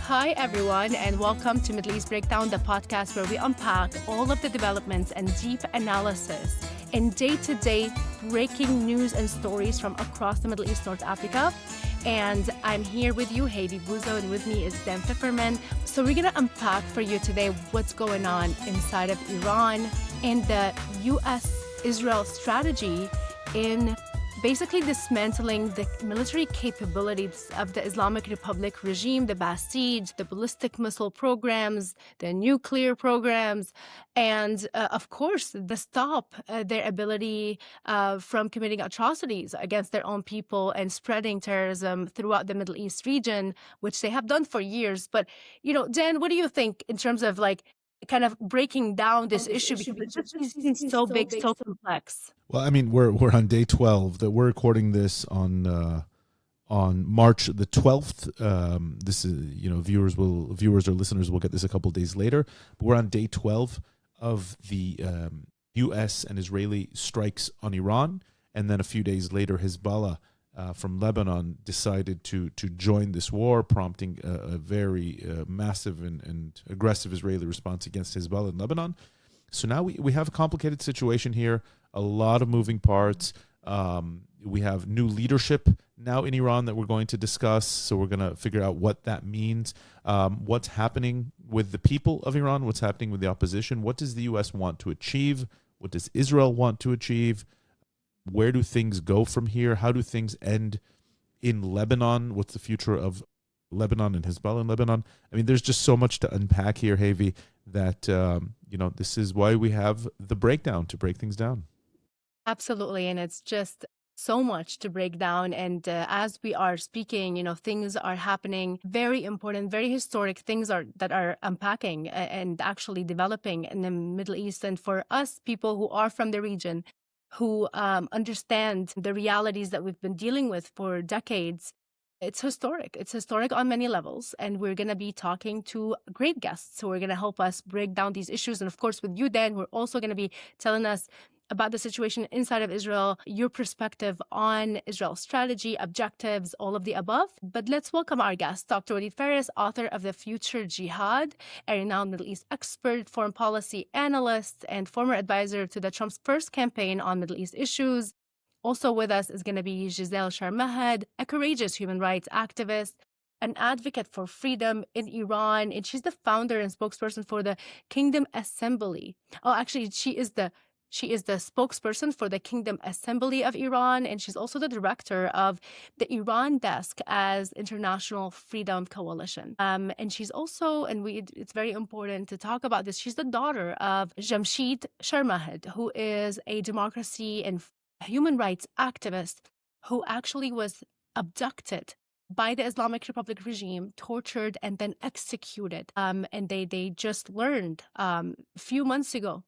Hi, everyone, and welcome to Middle East Breakdown, the podcast where we unpack all of the developments and deep analysis in day-to-day breaking news and stories from across the Middle East, North Africa. And I'm here with you, Hayvi Bouzo, and with me is Feferman. So we're going to unpack for you today what's going on inside of Iran and the U.S.-Israel strategy in basically dismantling the military capabilities of the Islamic Republic regime, the Basij, the ballistic missile programs, the nuclear programs, and of course, the stop their ability from committing atrocities against their own people and spreading terrorism throughout the Middle East region, which they have done for years. But, Dan, what do you think in terms of kind of breaking down this issue, because it just seems so big, so complex? Well, I mean, we're on day 12. That we're recording this on March the 12th. This is, viewers or listeners will get this a couple of days later. But we're on day 12 of the U.S. and Israeli strikes on Iran, and then a few days later, Hezbollah from Lebanon decided to join this war, prompting a very massive and aggressive Israeli response against Hezbollah in Lebanon. So now we have a complicated situation here, a lot of moving parts. We have new leadership now in Iran that we're going to discuss, so we're going to figure out what that means, what's happening with the people of Iran, what's happening with the opposition, what does the U.S. want to achieve, what does Israel want to achieve, where do things go from here? How do things end in Lebanon? What's the future of Lebanon and Hezbollah in Lebanon? I mean, there's just so much to unpack here, Hayvi, that, this is why we have the breakdown, to break things down. Absolutely. And it's just so much to break down. And as we are speaking, things are happening, very important, very historic things that are unpacking and actually developing in the Middle East. And for us, people who are from the region, who understand the realities that we've been dealing with for decades, it's historic. It's historic on many levels. And we're going to be talking to great guests who are going to help us break down these issues. And of course, with you, Dan, we're also going to be telling us about the situation inside of Israel, your perspective on Israel's strategy, objectives, all of the above. But let's welcome our guest, Dr. Walid Phares, author of The Future Jihad, a renowned Middle East expert, foreign policy analyst, and former advisor to the Trump's first campaign on Middle East issues. Also with us is going to be Gazelle Sharmahd, a courageous human rights activist, an advocate for freedom in Iran, and she's the founder and spokesperson for the Kingdom Assembly. Oh, actually, she is the spokesperson for the Kingdom Assembly of Iran, and she's also the director of the Iran desk as International Freedom Coalition. And she's also, it's very important to talk about this, she's the daughter of Jamshid Sharmahd, who is a democracy and human rights activist who actually was abducted by the Islamic Republic regime, tortured, and then executed. And they just learned a few months ago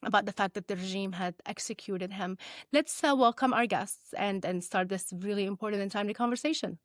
about the fact that the regime had executed him. Let's welcome our guests and start this really important and timely conversation.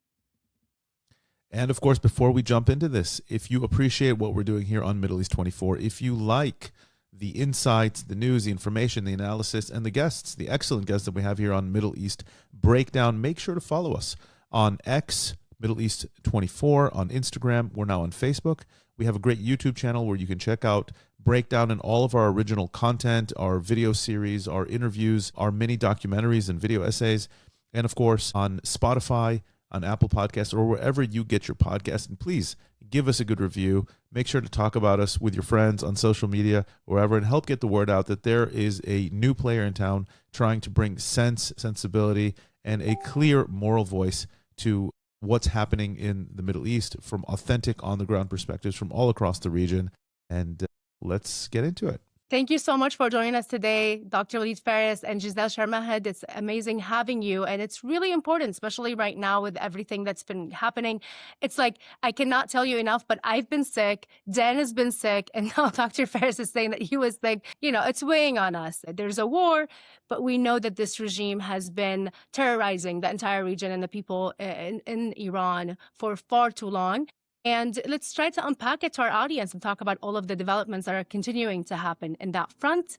And of course, before we jump into this, if you appreciate what we're doing here on Middle East 24, if you like the insights, the news, the information, the analysis, and the guests, the excellent guests that we have here on Middle East Breakdown, make sure to follow us on X, Middle East 24, on Instagram. We're now on Facebook. We have a great YouTube channel where you can check out breakdown and all of our original content, our video series, our interviews, our mini documentaries and video essays, and of course on Spotify, on Apple Podcasts, or wherever you get your podcast. And please give us a good review. Make sure to talk about us with your friends on social media, wherever, and help get the word out that there is a new player in town trying to bring sensibility, and a clear moral voice to what's happening in the Middle East from authentic on-the-ground perspectives from all across the region. And let's get into it. Thank you so much for joining us today, Dr. Walid Phares and Gazelle Sharmahd. It's amazing having you. And it's really important, especially right now with everything that's been happening. It's like, I cannot tell you enough, but I've been sick. Dan has been sick. And now Dr. Phares is saying that he was sick. It's weighing on us. There's a war, but we know that this regime has been terrorizing the entire region and the people in Iran for far too long. And let's try to unpack it to our audience and talk about all of the developments that are continuing to happen in that front.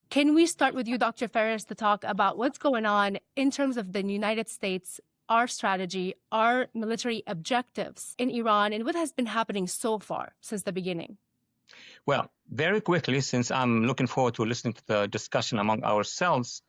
Can we start with you, Dr. Phares, to talk about what's going on in terms of the United States our strategy, our military objectives in Iran, and what has been happening so far since the beginning? Well, very quickly, since I'm looking forward to listening to the discussion among ourselves,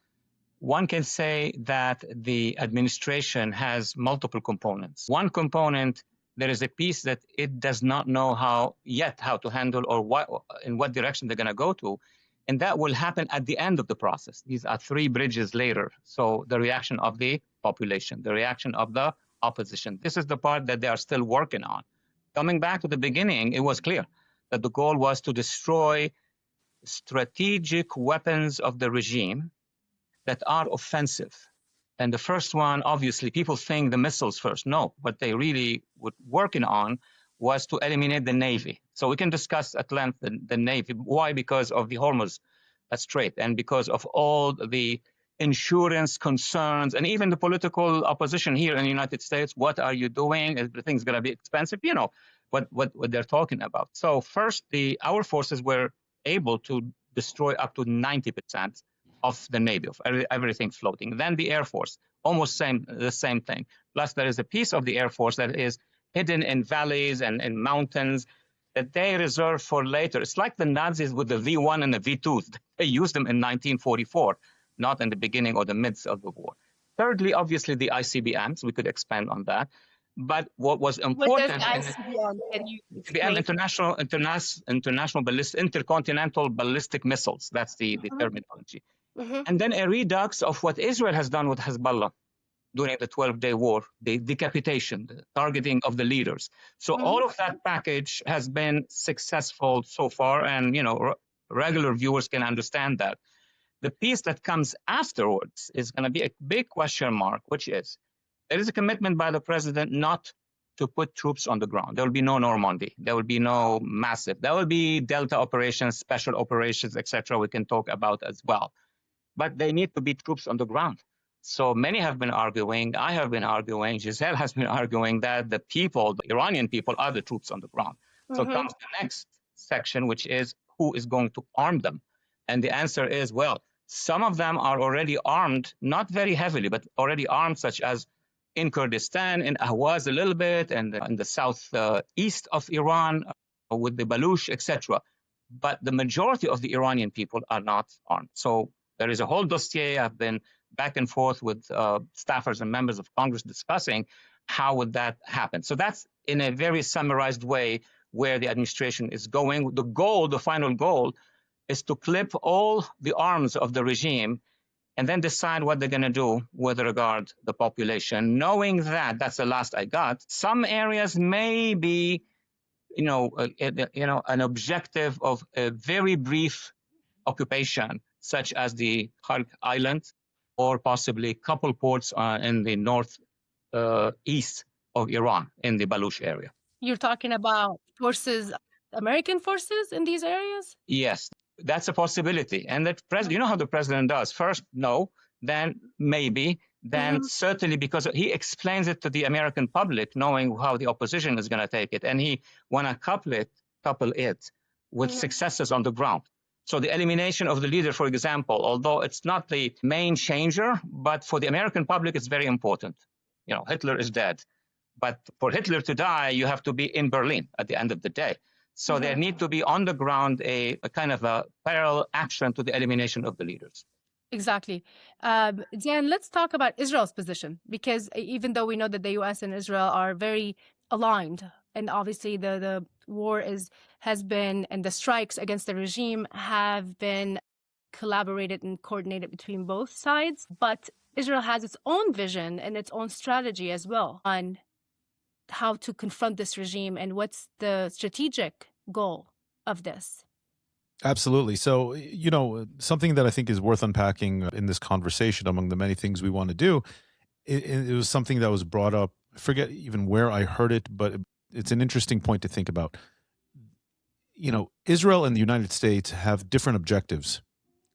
one can say that the administration has multiple components. One component, there is a piece that it does not know how to handle or in what direction they're going to go to. And that will happen at the end of the process. These are 3 bridges later. So the reaction of the population, the reaction of the opposition. This is the part that they are still working on. Coming back to the beginning, it was clear that the goal was to destroy strategic weapons of the regime that are offensive. And the first one, obviously, people think the missiles first. No, what they really were working on was to eliminate the Navy. So we can discuss at length the Navy. Why? Because of the Hormuz Strait and because of all the insurance concerns and even the political opposition here in the United States. What are you doing? Everything's going to be expensive. You know what they're talking about. So first, our forces were able to destroy up to 90% of the Navy, of everything floating. Then the Air Force, almost the same thing. Plus, there is a piece of the Air Force that is hidden in valleys and in mountains that they reserve for later. It's like the Nazis with the V1 and the V2. They used them in 1944, not in the beginning or the midst of the war. Thirdly, obviously, the ICBMs. We could expand on that. But what was important... What does ICBM? Can you explain? International ballistic, intercontinental ballistic missiles. That's the terminology. And then a redux of what Israel has done with Hezbollah during the 12-day war, the decapitation, the targeting of the leaders. So all of that package has been successful so far, and regular viewers can understand that. The piece that comes afterwards is going to be a big question mark, which is there is a commitment by the president not to put troops on the ground. There will be no Normandy. There will be no massive. There will be Delta operations, special operations, etc. We can talk about as well. But they need to be troops on the ground. So many have been arguing, I have been arguing, Giselle has been arguing that the Iranian people are the troops on the ground. So comes the next section, which is who is going to arm them? And the answer is, well, some of them are already armed, not very heavily, but already armed, such as in Kurdistan, in Ahwaz a little bit, and in the southeast of Iran with the Baluch, etc. But the majority of the Iranian people are not armed. So there is a whole dossier. I've been back and forth with staffers and members of Congress discussing how would that happen. So that's in a very summarized way where the administration is going. The final goal, is to clip all the arms of the regime and then decide what they're going to do with regard to the population, knowing that, that's the last I got, some areas may be, an objective of a very brief occupation, such as the Khark Island, or possibly a couple ports in the north east of Iran, in the Baluch area. You're talking about forces, American forces in these areas? Yes, that's a possibility. And that you know how the president does. First, no, then maybe, then certainly, because he explains it to the American public, knowing how the opposition is going to take it. And he want to couple it with successes on the ground. So the elimination of the leader, for example, although it's not the main changer, but for the American public, it's very important. Hitler is dead. But for Hitler to die, you have to be in Berlin at the end of the day. So there need to be on the ground a kind of a parallel action to the elimination of the leaders. Exactly. Dan, let's talk about Israel's position, because even though we know that the U.S. and Israel are very aligned, and obviously the war has been, and the strikes against the regime have been collaborated and coordinated between both sides, but Israel has its own vision and its own strategy as well on how to confront this regime and what's the strategic goal of this. Absolutely. So, something that I think is worth unpacking in this conversation among the many things we want to do, it was something that was brought up. I forget even where I heard it, but it's an interesting point to think about. Israel and the United States have different objectives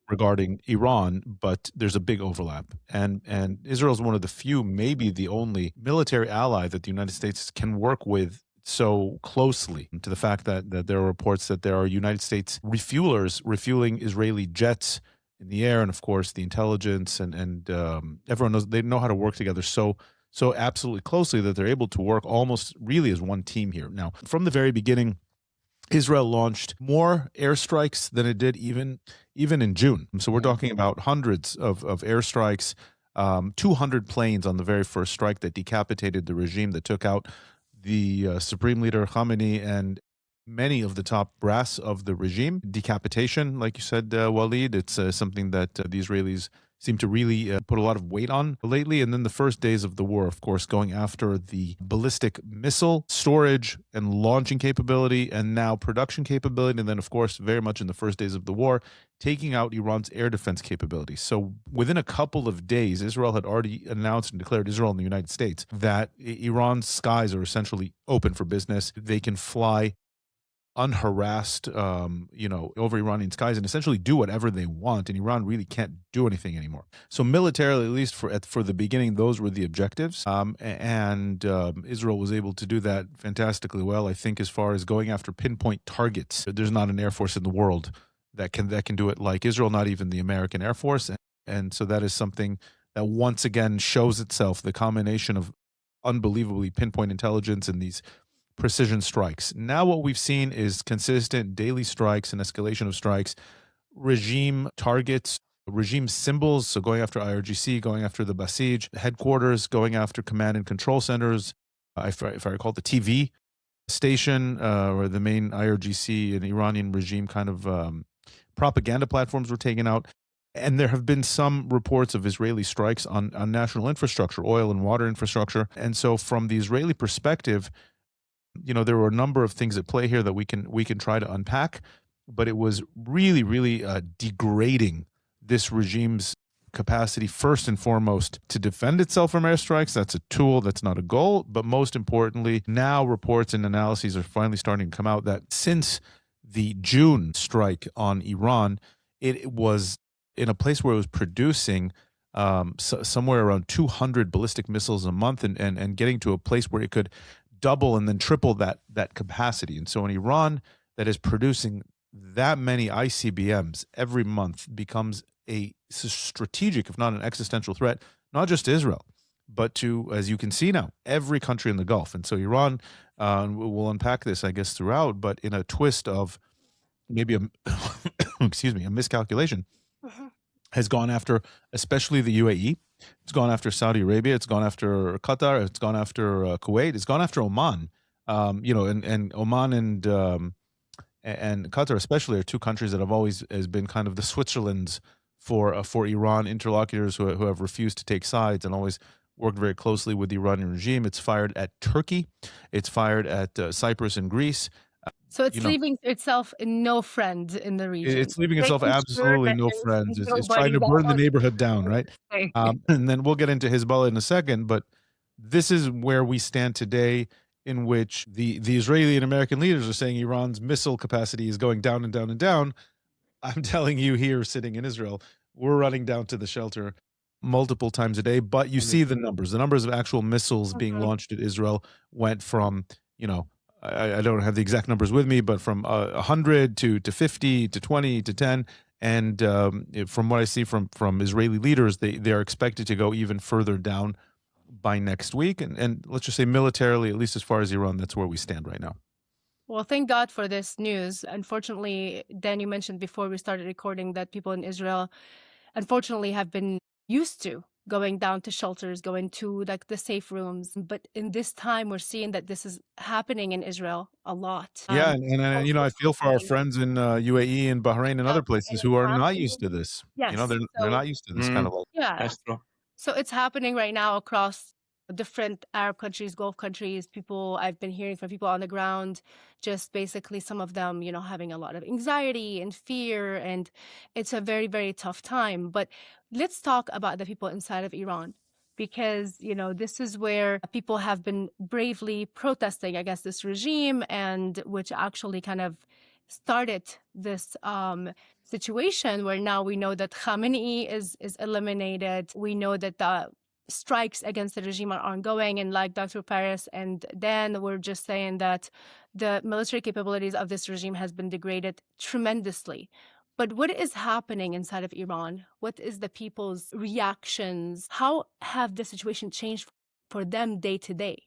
regarding Iran, but there's a big overlap. And Israel is one of the few, maybe the only military ally that the United States can work with so closely, to the fact that there are reports that there are United States refueling Israeli jets in the air, and of course the intelligence and everyone knows, they know how to work together so so absolutely closely that they're able to work almost really as one team here. Now, from the very beginning, Israel launched more airstrikes than it did even in June. So we're talking about hundreds of airstrikes, 200 planes on the very first strike that decapitated the regime, that took out the supreme leader Khamenei and many of the top brass of the regime. Decapitation, like you said, Walid, it's something that the Israelis seem to really put a lot of weight on lately. And then the first days of the war, of course, going after the ballistic missile storage and launching capability, and now production capability. And then, of course, very much in the first days of the war, taking out Iran's air defense capability. So within a couple of days, Israel had already announced and declared, Israel and the United States, that Iran's skies are essentially open for business. They can fly unharassed, over Iranian skies and essentially do whatever they want, and Iran really can't do anything anymore. So militarily, at least for the beginning, those were the objectives, and Israel was able to do that fantastically well. I think as far as going after pinpoint targets, there's not an air force in the world that can do it like Israel, not even the American Air Force, and so that is something that once again shows itself, the combination of unbelievably pinpoint intelligence and these precision strikes. Now what we've seen is consistent daily strikes and escalation of strikes, regime targets, regime symbols, so going after IRGC, going after the Basij headquarters, going after command and control centers, if I recall, the TV station, or the main IRGC and Iranian regime kind of propaganda platforms were taken out. And there have been some reports of Israeli strikes on national infrastructure, oil and water infrastructure. And so from the Israeli perspective, there were a number of things at play here that we can try to unpack, but it was really, really degrading this regime's capacity, first and foremost, to defend itself from airstrikes. That's a tool, that's not a goal. But most importantly, now reports and analyses are finally starting to come out that since the June strike on Iran, it was in a place where it was producing somewhere around 200 ballistic missiles a month, and getting to a place where it could double and then triple that capacity. And so in Iran, that is producing that many ICBMs every month, becomes a strategic, if not an existential threat, not just to Israel, but to, as you can see now, every country in the Gulf. And so Iran, we'll unpack this, I guess, throughout, but in a twist of maybe a excuse me, a miscalculation, has gone after especially the UAE. It's gone after Saudi Arabia. It's gone after Qatar. It's gone after Kuwait. It's gone after Oman. And Oman and Qatar especially are two countries that have always has been kind of the Switzerlands for Iran, interlocutors who have refused to take sides and always worked very closely with the Iranian regime. It's fired at Turkey. It's fired at Cyprus and Greece. So it's leaving itself no friend in the region. It's leaving itself absolutely no friends. It's trying to burn the neighborhood down, right? And then we'll get into Hezbollah in a second, but this is where we stand today, in which the Israeli and American leaders are saying Iran's missile capacity is going down and down and down. I'm telling you, here sitting in Israel, we're running down to the shelter multiple times a day, but you see the numbers. The numbers of actual missiles being launched at Israel went from, I don't have the exact numbers with me, but from 100 to 50 to 20 to 10. And from what I see from Israeli leaders, they are expected to go even further down by next week. And let's just say militarily, at least as far as Iran, that's where we stand right now. Well, thank God for this news. Unfortunately, Dan, you mentioned before we started recording that people in Israel, unfortunately, have been used to going down to shelters, going to like the safe rooms. But in this time, we're seeing that this is happening in Israel a lot. Yeah, and I feel for our friends in UAE and Bahrain and other places who are not used to this. Yes. They're not used to this kind of. Yeah. That's true. So it's happening right now across different Arab countries, Gulf countries. I've been hearing from people on the ground, just basically some of them, having a lot of anxiety and fear, and it's a very, very tough time. But let's talk about the people inside of Iran, because, this is where people have been bravely protesting against this regime, and which actually kind of started this situation where now we know that Khamenei is eliminated. We know that the strikes against the regime are ongoing, and like Dr. Phares and Dan were just saying, that the military capabilities of this regime has been degraded tremendously. But what is happening inside of Iran? What is the people's reactions? How have the situation changed? for them day to day?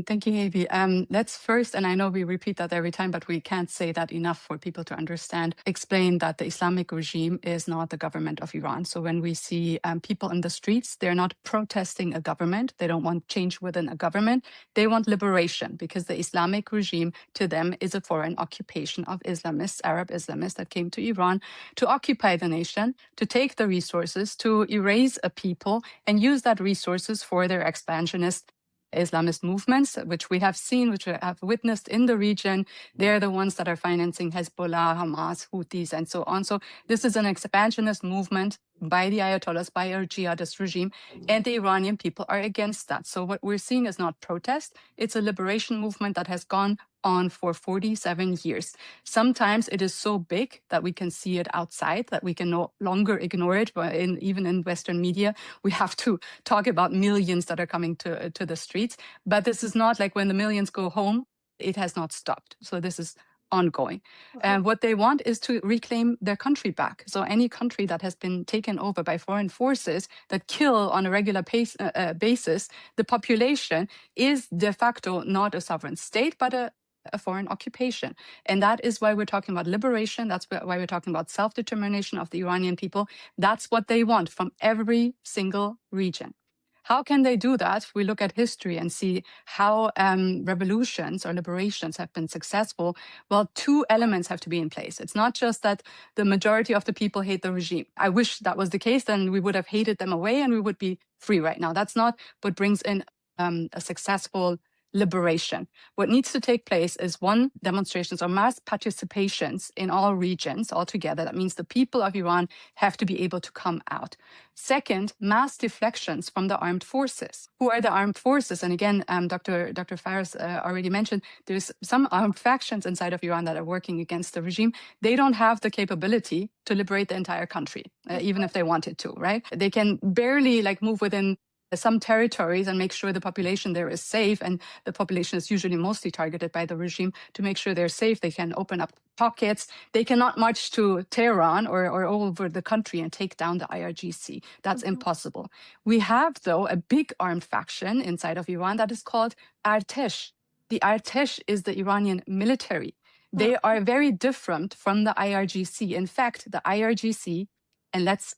Thank you, Hayvi. Let's first, and I know we repeat that every time, but we can't say that enough for people to understand, explain that the Islamic regime is not the government of Iran. So when we see people in the streets, they're not protesting a government. They don't want change within a government. They want liberation, because the Islamic regime to them is a foreign occupation of Islamists, Arab Islamists that came to Iran to occupy the nation, to take the resources, to erase a people and use that resources for their expansionist Islamist movements, which we have seen, which we have witnessed in the region. They're the ones that are financing Hezbollah, Hamas, Houthis, and so on. So this is an expansionist movement by the Ayatollahs, by our jihadist regime, and the Iranian people are against that. So what we're seeing is not protest, it's a liberation movement that has gone on for 47 years. Sometimes it is so big that we can see it outside, that we can no longer ignore it. But even in Western media, we have to talk about millions that are coming to the streets. But this is not like when the millions go home, it has not stopped. So this is ongoing. And what they want is to reclaim their country back. So any country that has been taken over by foreign forces that kill on a regular basis, the population is de facto not a sovereign state, but a foreign occupation. And that is why we're talking about liberation. That's why we're talking about self-determination of the Iranian people. That's what they want from every single region. How can they do that? We look at history and see how revolutions or liberations have been successful. Well, two elements have to be in place. It's not just that the majority of the people hate the regime. I wish that was the case, then we would have hated them away and we would be free right now. That's not what brings in a successful liberation. What needs to take place is, one, demonstrations or mass participations in all regions altogether. That means the people of Iran have to be able to come out. Second, mass deflections from the armed forces. Who are the armed forces? And again, Dr. Phares already mentioned, there's some armed factions inside of Iran that are working against the regime. They don't have the capability to liberate the entire country, even if they wanted to, right? They can barely move within some territories and make sure the population there is safe, and the population is usually mostly targeted by the regime. To make sure they're safe, they can open up pockets. They cannot march to Tehran or all over the country and take down the IRGC. That's impossible. We have, though, a big armed faction inside of Iran that is called Artesh. The Artesh is the Iranian military. They are very different from the IRGC. In fact, the IRGC, and let's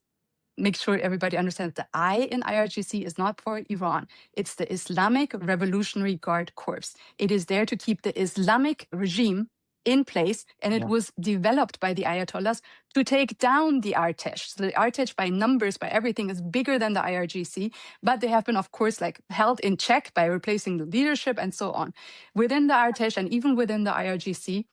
make sure everybody understands, the I in IRGC is not for Iran. It's the Islamic Revolutionary Guard Corps. It is there to keep the Islamic regime in place, and it was developed by the Ayatollahs to take down the Artesh. So the Artesh, by numbers, by everything, is bigger than the IRGC, but they have been, of course, held in check by replacing the leadership and so on. Within the Artesh and even within the IRGC,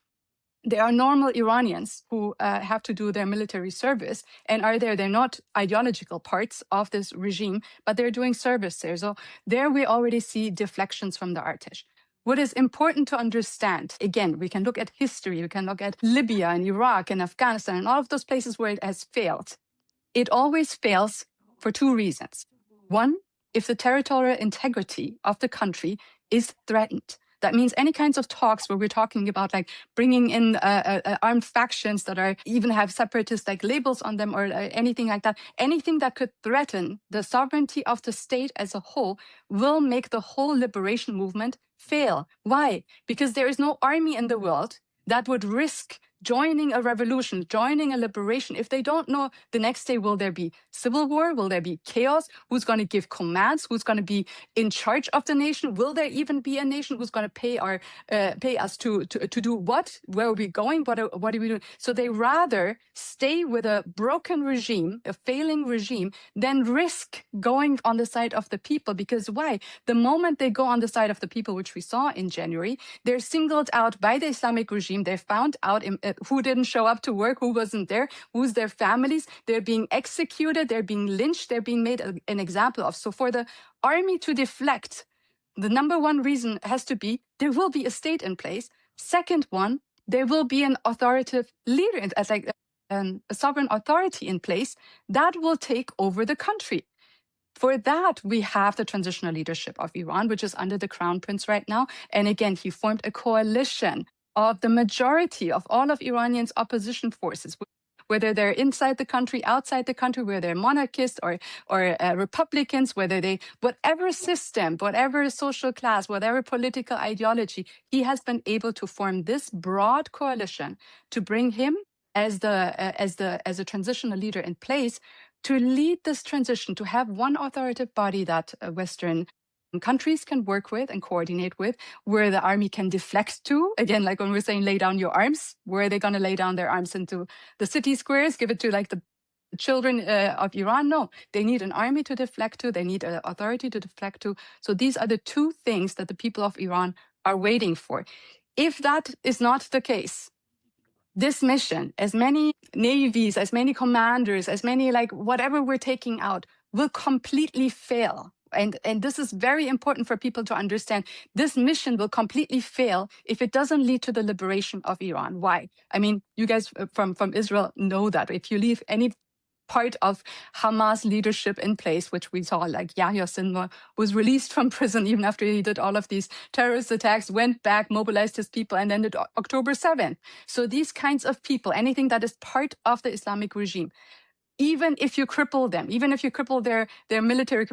there are normal Iranians who have to do their military service and are there. They're not ideological parts of this regime, but they're doing service there. So there we already see deflections from the Artesh. What is important to understand, again, we can look at history, we can look at Libya and Iraq and Afghanistan and all of those places where it has failed. It always fails for two reasons. One, if the territorial integrity of the country is threatened. That means any kinds of talks where we're talking about bringing in armed factions that are even have separatist labels on them or anything like that, anything that could threaten the sovereignty of the state as a whole will make the whole liberation movement fail. Why? Because there is no army in the world that would risk joining a revolution, joining a liberation, if they don't know the next day, will there be civil war? Will there be chaos? Who's going to give commands? Who's going to be in charge of the nation? Will there even be a nation who's going to pay us to do what? Where are we going? What are we doing? So they rather stay with a broken regime, a failing regime, than risk going on the side of the people. Because why? The moment they go on the side of the people, which we saw in January, they're singled out by the Islamic regime. They found out who didn't show up to work, who wasn't there, who's their families. They're being executed, they're being lynched, they're being made an example of. So for the army to deflect, the number one reason has to be there will be a state in place. Second one, there will be an authoritative leader, as a sovereign authority in place that will take over the country. For that, we have the transitional leadership of Iran, which is under the crown prince right now. And again, he formed a coalition of the majority of all of Iran's opposition forces, whether they're inside the country, outside the country, whether they're monarchists or Republicans, whatever system, whatever social class, whatever political ideology, he has been able to form this broad coalition to bring him as a transitional leader in place to lead this transition, to have one authoritative body that Western countries can work with and coordinate with, where the army can deflect to. Again, like when we're saying lay down your arms, where are they going to lay down their arms? Into the city squares, give it to like the children of Iran? No, they need an army to deflect to. They need an authority to deflect to. So these are the two things that the people of Iran are waiting for. If that is not the case, this mission, as many navies, as many commanders, as many like whatever we're taking out, will completely fail. And this is very important for people to understand. This mission will completely fail if it doesn't lead to the liberation of Iran. Why? I mean, you guys from Israel know that. If you leave any part of Hamas leadership in place, which we saw, like Yahya Sinwar was released from prison even after he did all of these terrorist attacks, went back, mobilized his people, and then did October 7th. So these kinds of people, anything that is part of the Islamic regime, even if you cripple them, even if you cripple their military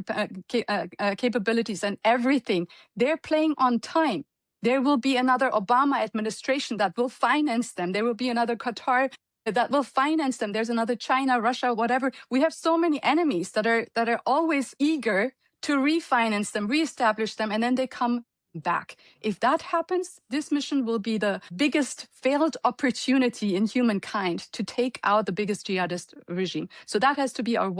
capabilities and everything, they're playing on time. There will be another Obama administration that will finance them. There will be another Qatar that will finance them. There's another China, Russia, whatever. We have so many enemies that are always eager to refinance them, reestablish them, and then they come back. If that happens, this mission will be the biggest failed opportunity in humankind to take out the biggest jihadist regime. So that has to be our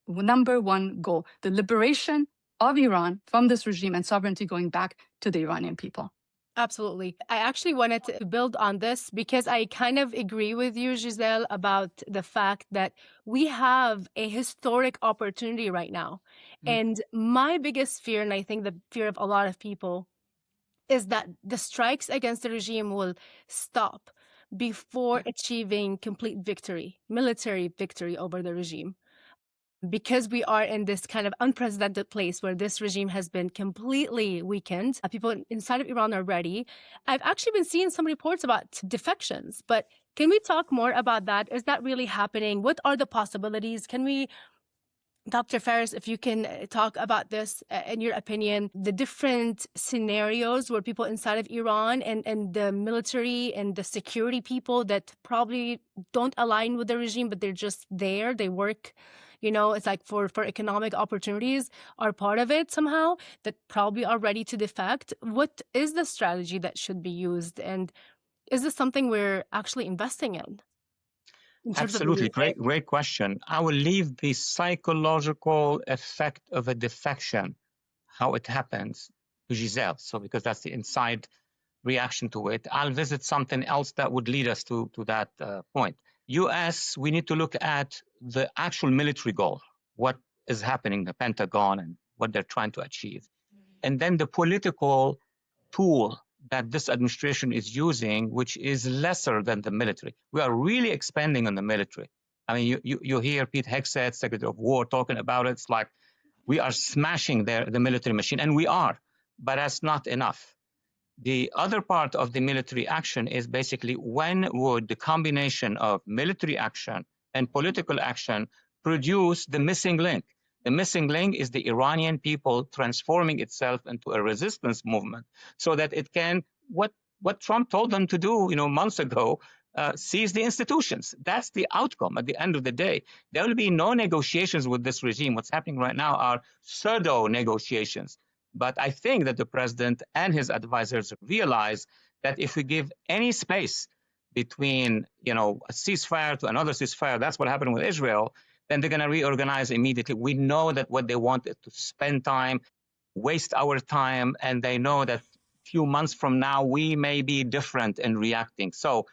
number one goal, the liberation of Iran from this regime and sovereignty going back to the Iranian people. Absolutely. I actually wanted to build on this because I kind of agree with you, Giselle, about the fact that we have a historic opportunity right now. And my biggest fear, and I think the fear of a lot of people, is that the strikes against the regime will stop before achieving complete victory, military victory over the regime. Because we are in this kind of unprecedented place where this regime has been completely weakened. People inside of Iran are ready. I've actually been seeing some reports about defections, but can we talk more about that? Is that really happening? What are the possibilities? Can we, Dr. Phares, if you can talk about this, in your opinion, the different scenarios where people inside of Iran and the military and the security people that probably don't align with the regime, but they're just there, they work, you know, it's like for economic opportunities, are part of it somehow, that probably are ready to defect. What is the strategy that should be used? And is this something we're actually investing in? Absolutely. Great question. I will leave the psychological effect of a defection, how it happens, to Giselle. So because that's the inside reaction to it, I'll visit something else that would lead us to that point. US, we need to look at the actual military goal, what is happening, the Pentagon, and what they're trying to achieve. And then the political tool that this administration is using, which is lesser than the military. We are really expanding on the military. I mean, you hear Pete Hegseth, Secretary of War, talking about it. It's like we are smashing the military machine, and we are, but that's not enough. The other part of the military action is basically when would the combination of military action and political action produce the missing link? The missing link is the Iranian people transforming itself into a resistance movement so that it can, what Trump told them to do, months ago, seize the institutions. That's the outcome at the end of the day. There will be no negotiations with this regime. What's happening right now are pseudo negotiations. But I think that the president and his advisors realize that if we give any space between, a ceasefire to another ceasefire, that's what happened with Israel, then they're going to reorganize immediately. We know that what they want is to spend time, waste our time, and they know that a few months from now, we may be different in reacting. So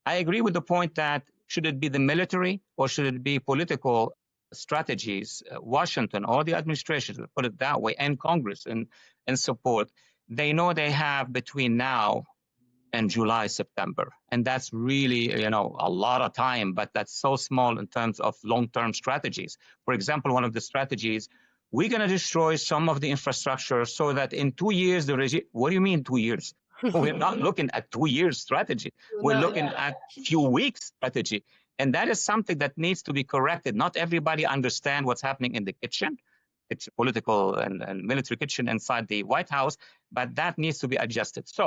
I agree with the point that should it be the military or should it be political strategies, Washington or the administration, to put it that way, and Congress and support, they know they have between now and July, September. And that's really, a lot of time, but that's so small in terms of long-term strategies. For example, one of the strategies, we're going to destroy some of the infrastructure so that in 2 years, the regime, what do you mean 2 years? We're not looking at 2 years strategy. We're looking at few weeks strategy. And that is something that needs to be corrected. Not everybody understands what's happening in the kitchen. It's a political and military kitchen inside the White House, but that needs to be adjusted. So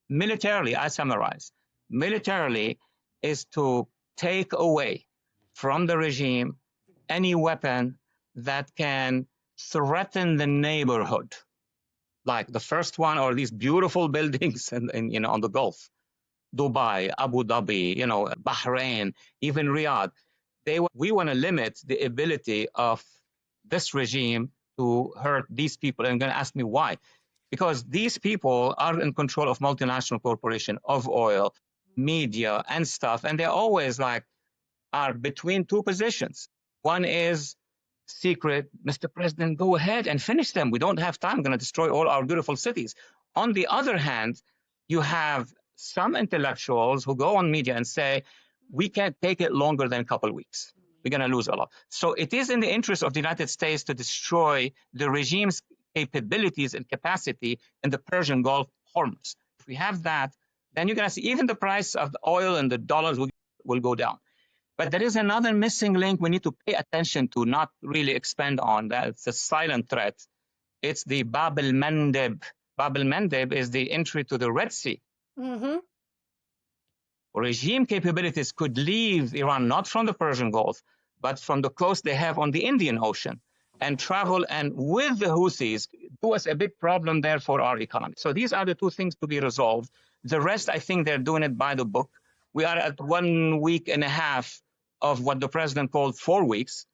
militarily, I summarize, militarily is to take away from the regime any weapon that can threaten the neighborhood, like the first one are these beautiful buildings in on the Gulf, Dubai, Abu Dhabi, Bahrain, even Riyadh. We want to limit the ability of this regime to hurt these people. And I'm going to ask me why. Because these people are in control of multinational corporation, of oil, media, and stuff. And they're always are between two positions. One is secret, Mr. President, go ahead and finish them. We don't have time. I'm going to destroy all our beautiful cities. On the other hand, you have some intellectuals who go on media and say, we can't take it longer than a couple of weeks. We're going to lose a lot. So it is in the interest of the United States to destroy the regime's capabilities and capacity in the Persian Gulf, Hormuz. If we have that, then you're going to see even the price of the oil and the dollars will go down. But there is another missing link we need to pay attention to, not really expand on that. It's a silent threat. It's the Bab el-Mandeb. Bab el-Mandeb is the entry to the Red Sea. Mm-hmm. Regime capabilities could leave Iran not from the Persian Gulf, but from the coast they have on the Indian Ocean, and travel, and with the Houthis, do us a big problem there for our economy. So these are the two things to be resolved. The rest, I think they're doing it by the book. We are at 1 week and a half of what the president called 4 weeks,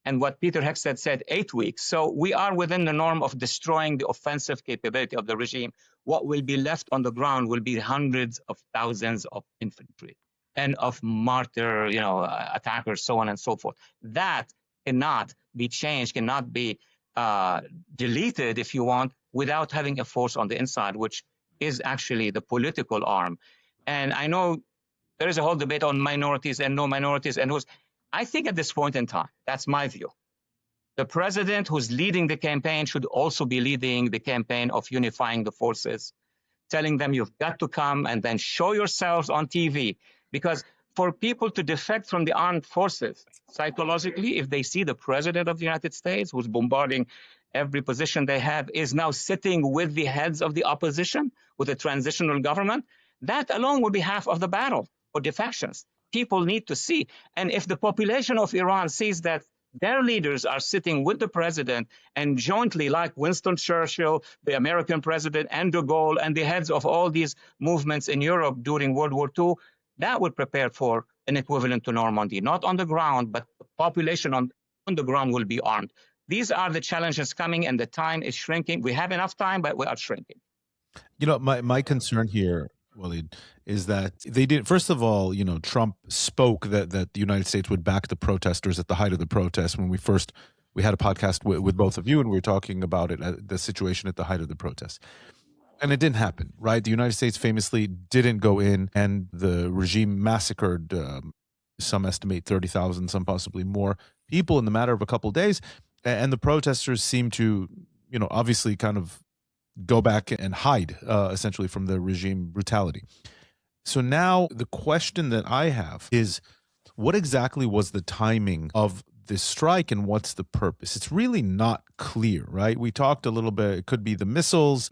and what Peter Hegseth said 8 weeks. So we are within the norm of destroying the offensive capability of the regime. What will be left on the ground will be hundreds of thousands of infantry and of martyr, attackers, so on and so forth. That cannot be changed, cannot be deleted, if you want, without having a force on the inside, which is actually the political arm. And I know there is a whole debate on minorities and no minorities and who's. I think at this point in time, that's my view, the president who's leading the campaign should also be leading the campaign of unifying the forces, telling them you've got to come and then show yourselves on TV. Because for people to defect from the armed forces, psychologically, if they see the president of the United States, who's bombarding every position they have, is now sitting with the heads of the opposition, with a transitional government, that alone will be half of the battle for defections. People need to see. And if the population of Iran sees that their leaders are sitting with the president and jointly, like Winston Churchill, the American president, and de Gaulle, and the heads of all these movements in Europe during World War II, that would prepare for an equivalent to Normandy, not on the ground, but the population on the ground will be armed. These are the challenges coming, and the time is shrinking. We have enough time, but we are shrinking. My concern here, Walid, is that they did. First of all, Trump spoke that the United States would back the protesters at the height of the protest. When we had a podcast with both of you, and we were talking about it, the situation at the height of the protest. And it didn't happen, right? The United States famously didn't go in, and the regime massacred, some estimate 30,000, some possibly more people in the matter of a couple of days. And the protesters seem to, obviously kind of go back and hide, essentially, from the regime brutality. So now the question that I have is, what exactly was the timing of this strike and what's the purpose? It's really not clear, right? We talked a little bit, it could be the missiles,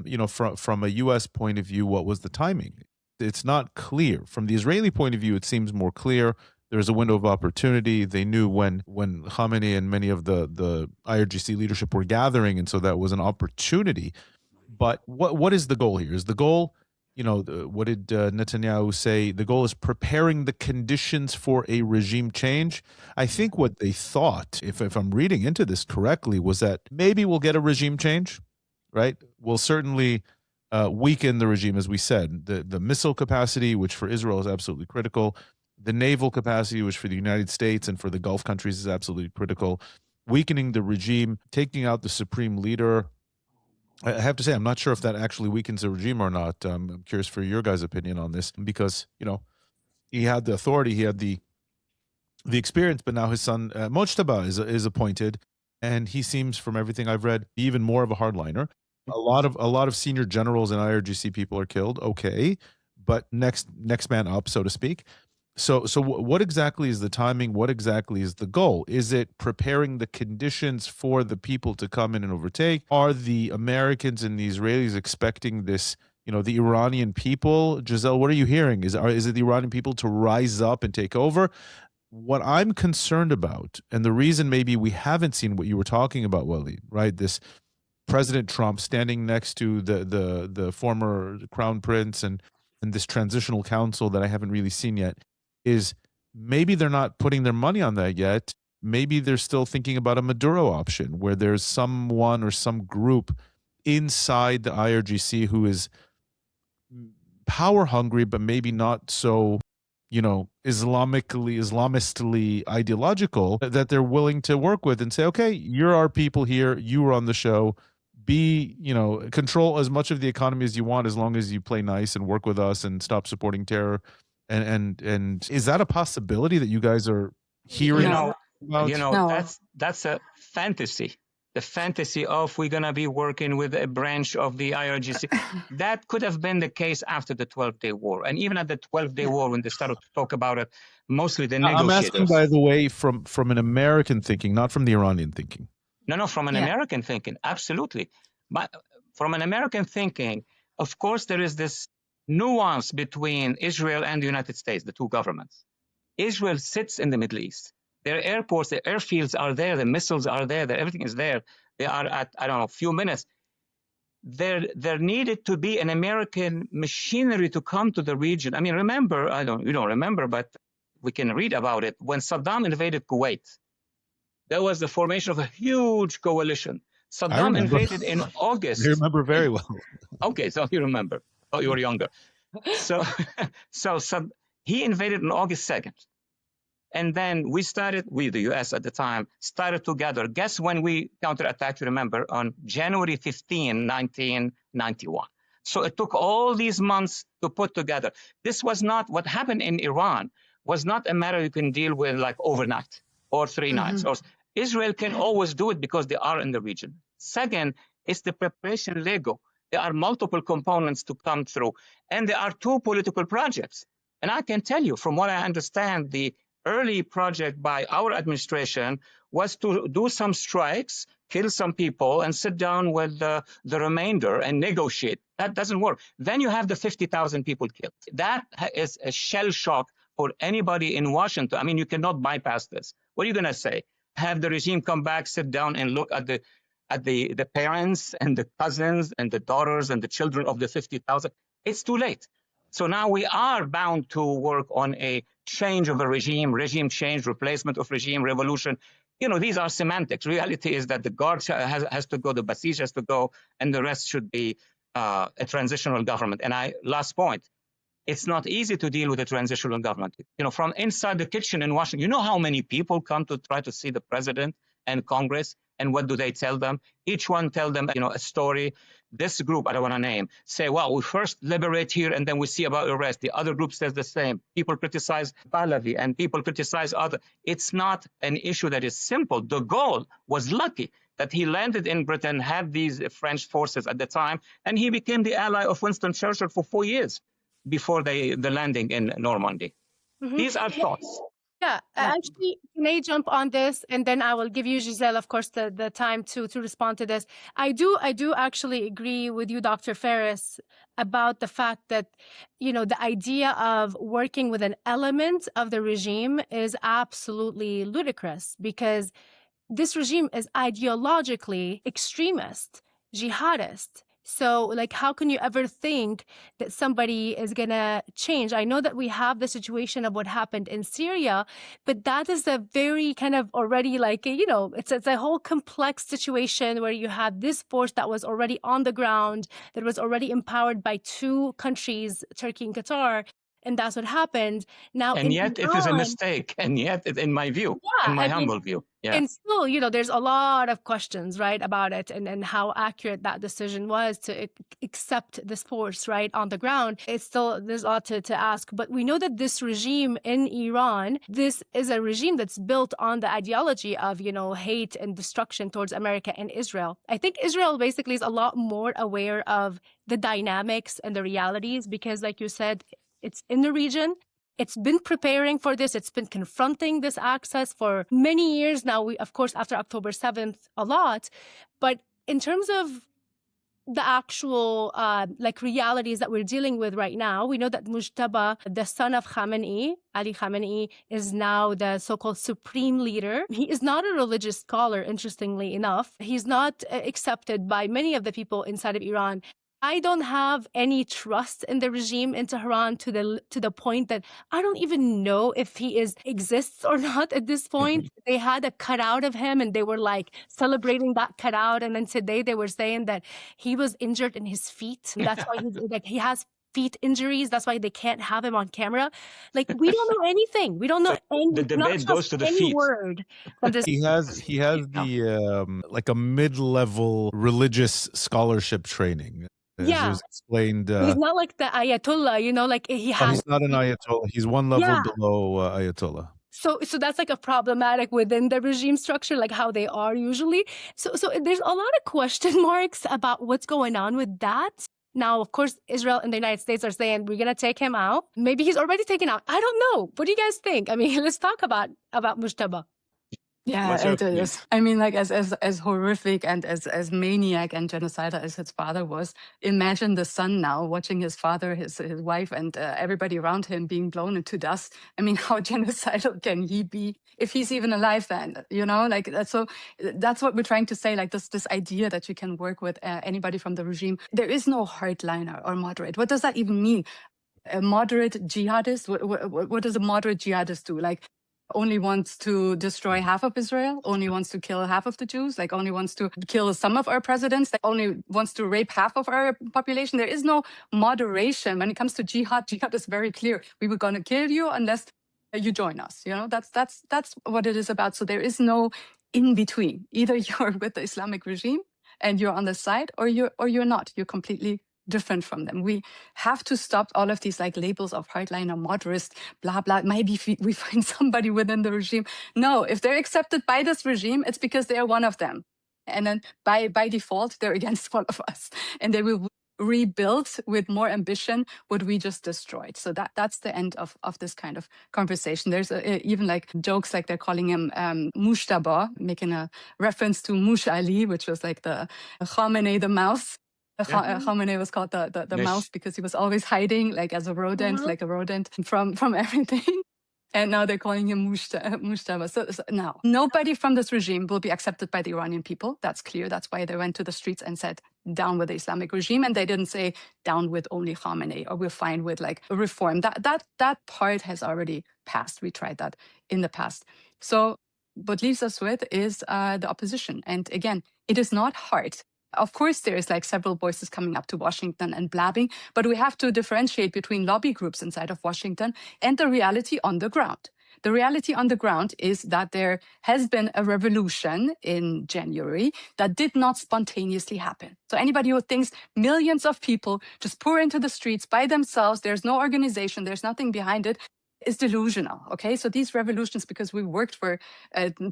from a U.S. point of view, what was the timing? It's not clear. From the Israeli point of view, it seems more clear. There's a window of opportunity. They knew when Khamenei and many of the IRGC leadership were gathering, and so that was an opportunity. But what is the goal here? Is the goal, what did Netanyahu say? The goal is preparing the conditions for a regime change. I think what they thought, if I'm reading into this correctly, was that maybe we'll get a regime change, right? We'll certainly weaken the regime, as we said. The missile capacity, which for Israel is absolutely critical. The naval capacity, which for the United States and for the Gulf countries is absolutely critical. Weakening the regime, taking out the supreme leader. I have to say, I'm not sure if that actually weakens the regime or not. I'm curious for your guys' opinion on this, because, he had the authority, he had the experience, but now his son, Mojtaba, is appointed, and he seems, from everything I've read, even more of a hardliner. A lot of senior generals and IRGC people are killed. Okay, but next man up, so to speak. So what exactly is the timing? What exactly is the goal? Is it preparing the conditions for the people to come in and overtake? Are the Americans and the Israelis expecting this, the Iranian people? Giselle, what are you hearing? Is it the Iranian people to rise up and take over? What I'm concerned about, and the reason maybe we haven't seen what you were talking about, Walid, right? This President Trump standing next to the former crown prince and this transitional council that I haven't really seen yet, is maybe they're not putting their money on that yet. Maybe they're still thinking about a Maduro option where there's someone or some group inside the IRGC who is power hungry, but maybe not so, Islamistly ideological, that they're willing to work with and say, okay, you're our people here. You were on the show. Control as much of the economy as you want, as long as you play nice and work with us and stop supporting terror. And is that a possibility that you guys are hearing about? No. That's a fantasy. The fantasy of we're going to be working with a branch of the IRGC. That could have been the case after the 12-day war. And even at the 12-day war, when they started to talk about it, mostly the negotiators. I'm asking, by the way, from an American thinking, not from the Iranian thinking. No, from an American thinking, absolutely. But from an American thinking, of course, there is this nuance between Israel and the United States, the two governments. Israel sits in the Middle East. Their airports, their airfields are there, the missiles are there, everything is there. They are at, a few minutes. There needed to be an American machinery to come to the region. I mean, remember, you don't remember, but we can read about it. When Saddam invaded Kuwait, there was the formation of a huge coalition. Saddam invaded in August. I remember very well. Okay, so you remember. Oh, you were younger. So he invaded on August 2nd. And then we, the US at the time, started to gather. Guess when we counterattacked, you remember, on January 15, 1991. So it took all these months to put together. This was not, what happened in Iran was not a matter you can deal with like overnight or 3 nights. Or Israel can always do it because they are in the region. Second, it's the preparation Lego. There are multiple components to come through. And there are 2 political projects. And I can tell you, from what I understand, the early project by our administration was to do some strikes, kill some people, and sit down with the remainder and negotiate. That doesn't work. Then you have the 50,000 people killed. That is a shell shock for anybody in Washington. I mean, you cannot bypass this. What are you going to say? Have the regime come back, sit down, and look at the parents and the cousins and the daughters and the children of the 50,000? It's too late. So now we are bound to work on a change of a regime change, replacement of regime, revolution. These are semantics. Reality is that the guard has to go, the Basij has to go, and the rest should be a transitional government. And last point, it's not easy to deal with a transitional government. From inside the kitchen in Washington, you know how many people come to try to see the president and Congress, and what do they tell them? Each one tell them, a story. This group, I don't want to name, say, well, we first liberate here and then we see about the rest. The other group says the same. People criticize Pahlavi and people criticize other. It's not an issue that is simple. De Gaulle was lucky that he landed in Britain, had these French forces at the time, and he became the ally of Winston Churchill for 4 years before the landing in Normandy. These are thoughts. Yeah, actually, can I jump on this, and then I will give you, Giselle, of course, the time to respond to this. I do actually agree with you, Dr. Phares, about the fact that, the idea of working with an element of the regime is absolutely ludicrous, because this regime is ideologically extremist, jihadist. So, how can you ever think that somebody is going to change? I know that we have the situation of what happened in Syria, but that is a very kind of already it's a whole complex situation where you had this force that was already on the ground, that was already empowered by 2 countries, Turkey and Qatar. And that's what happened. Now, and yet Iran, it is a mistake. And yet, in my view, in my humble view. Yeah. And still, there's a lot of questions, right, about it and how accurate that decision was to accept this force, right, on the ground. It's still, there's a lot to ask. But we know that this regime in Iran, this is a regime that's built on the ideology of, hate and destruction towards America and Israel. I think Israel basically is a lot more aware of the dynamics and the realities because, like you said, it's in the region. It's been preparing for this. It's been confronting this access for many years now. We, of course, after October 7th, a lot. But in terms of the actual realities that we're dealing with right now, we know that Mujtaba, the son of Khamenei, Ali Khamenei, is now the so-called supreme leader. He is not a religious scholar, interestingly enough. He's not accepted by many of the people inside of Iran. I don't have any trust in the regime in Tehran to the point that I don't even know if he exists or not at this point. They had a cutout of him and they were like celebrating that cutout. And then today they were saying that he was injured in his feet. And that's why he has feet injuries. That's why they can't have him on camera. Like, we don't know anything. We don't know the debate goes to the feet. Word from this. He has the like a mid-level religious scholarship training. As was explained, he's not like the Ayatollah, like he has. He's not an Ayatollah. He's one level below Ayatollah. So that's like a problematic within the regime structure, like how they are usually. So there's a lot of question marks about what's going on with that. Now, of course, Israel and the United States are saying we're going to take him out. Maybe he's already taken out. I don't know. What do you guys think? I mean, let's talk about Mujtaba. Yeah, it is. I mean, like as horrific and as maniac and genocidal as his father was, imagine the son now watching his father, his wife, and everybody around him being blown into dust. I mean, how genocidal can he be if he's even alive then? So that's what we're trying to say. Like this idea that you can work with anybody from the regime. There is no hardliner or moderate. What does that even mean? A moderate jihadist? What does a moderate jihadist do? Like, only wants to destroy half of Israel, only wants to kill half of the Jews, like only wants to kill some of our presidents, like only wants to rape half of our population. There is no moderation when it comes to jihad. Jihad is very clear. We were going to kill you unless you join us. That's what it is about. So there is no in between. Either you're with the Islamic regime and you're on the side, or you're not. You're completely different from them. We have to stop all of these like labels of hardliner, moderate, blah, blah. Maybe we find somebody within the regime. No, if they're accepted by this regime, it's because they are one of them. And then by default, they're against all of us. And they will rebuild with more ambition what we just destroyed. So that's the end of this kind of conversation. There's even like jokes like they're calling him Mujtaba, making a reference to Mush Ali, which was like the Khamenei, the mouse. Khamenei was called the mouse because he was always hiding, like as a rodent, like a rodent from everything. And now they're calling him Mujtaba. So now, nobody from this regime will be accepted by the Iranian people. That's clear. That's why they went to the streets and said, down with the Islamic regime. And they didn't say, down with only Khamenei, or we're fine with like a reform. That part has already passed. We tried that in the past. So what leaves us with is the opposition. And again, it is not hard. Of course, there is like several voices coming up to Washington and blabbing, but we have to differentiate between lobby groups inside of Washington and the reality on the ground. The reality on the ground is that there has been a revolution in January that did not spontaneously happen. So anybody who thinks millions of people just pour into the streets by themselves, there's no organization, there's nothing behind it, is delusional, okay? So these revolutions, because we worked for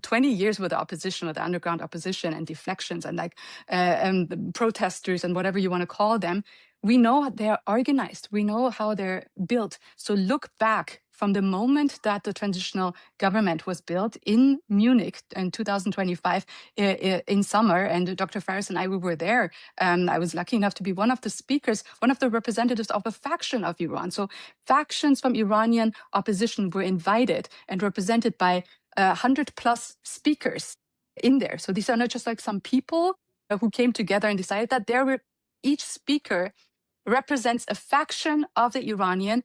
20 years with the opposition, with the underground opposition and deflections and like the protesters and whatever you want to call them, we know they're organized. We know how they're built. So look back from the moment that the transitional government was built in Munich in 2025 in summer, and Dr. Phares and I, we were there. I was lucky enough to be one of the speakers, one of the representatives of a faction of Iran. So factions from Iranian opposition were invited and represented by 100+ speakers in there. So these are not just like some people who came together and decided that each speaker represents a faction of the Iranian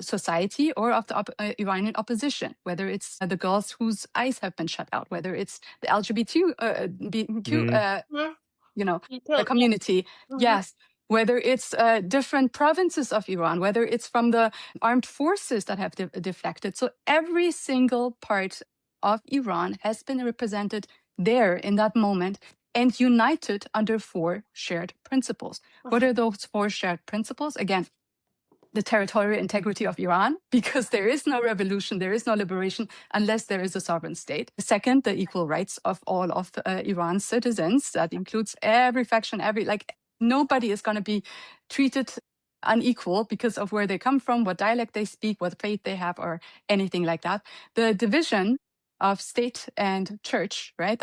society or of the Iranian opposition, whether it's the girls whose eyes have been shut out, whether it's the LGBT the community, yes, whether it's different provinces of Iran, whether it's from the armed forces that have deflected. So every single part of Iran has been represented there in that moment, and united under 4 shared principles. What are those 4 shared principles? Again, the territorial integrity of Iran, because there is no revolution, there is no liberation unless there is a sovereign state. Second, the equal rights of all of Iran's citizens. That includes every faction, nobody is going to be treated unequal because of where they come from, what dialect they speak, what faith they have, or anything like that. The division of state and church, right?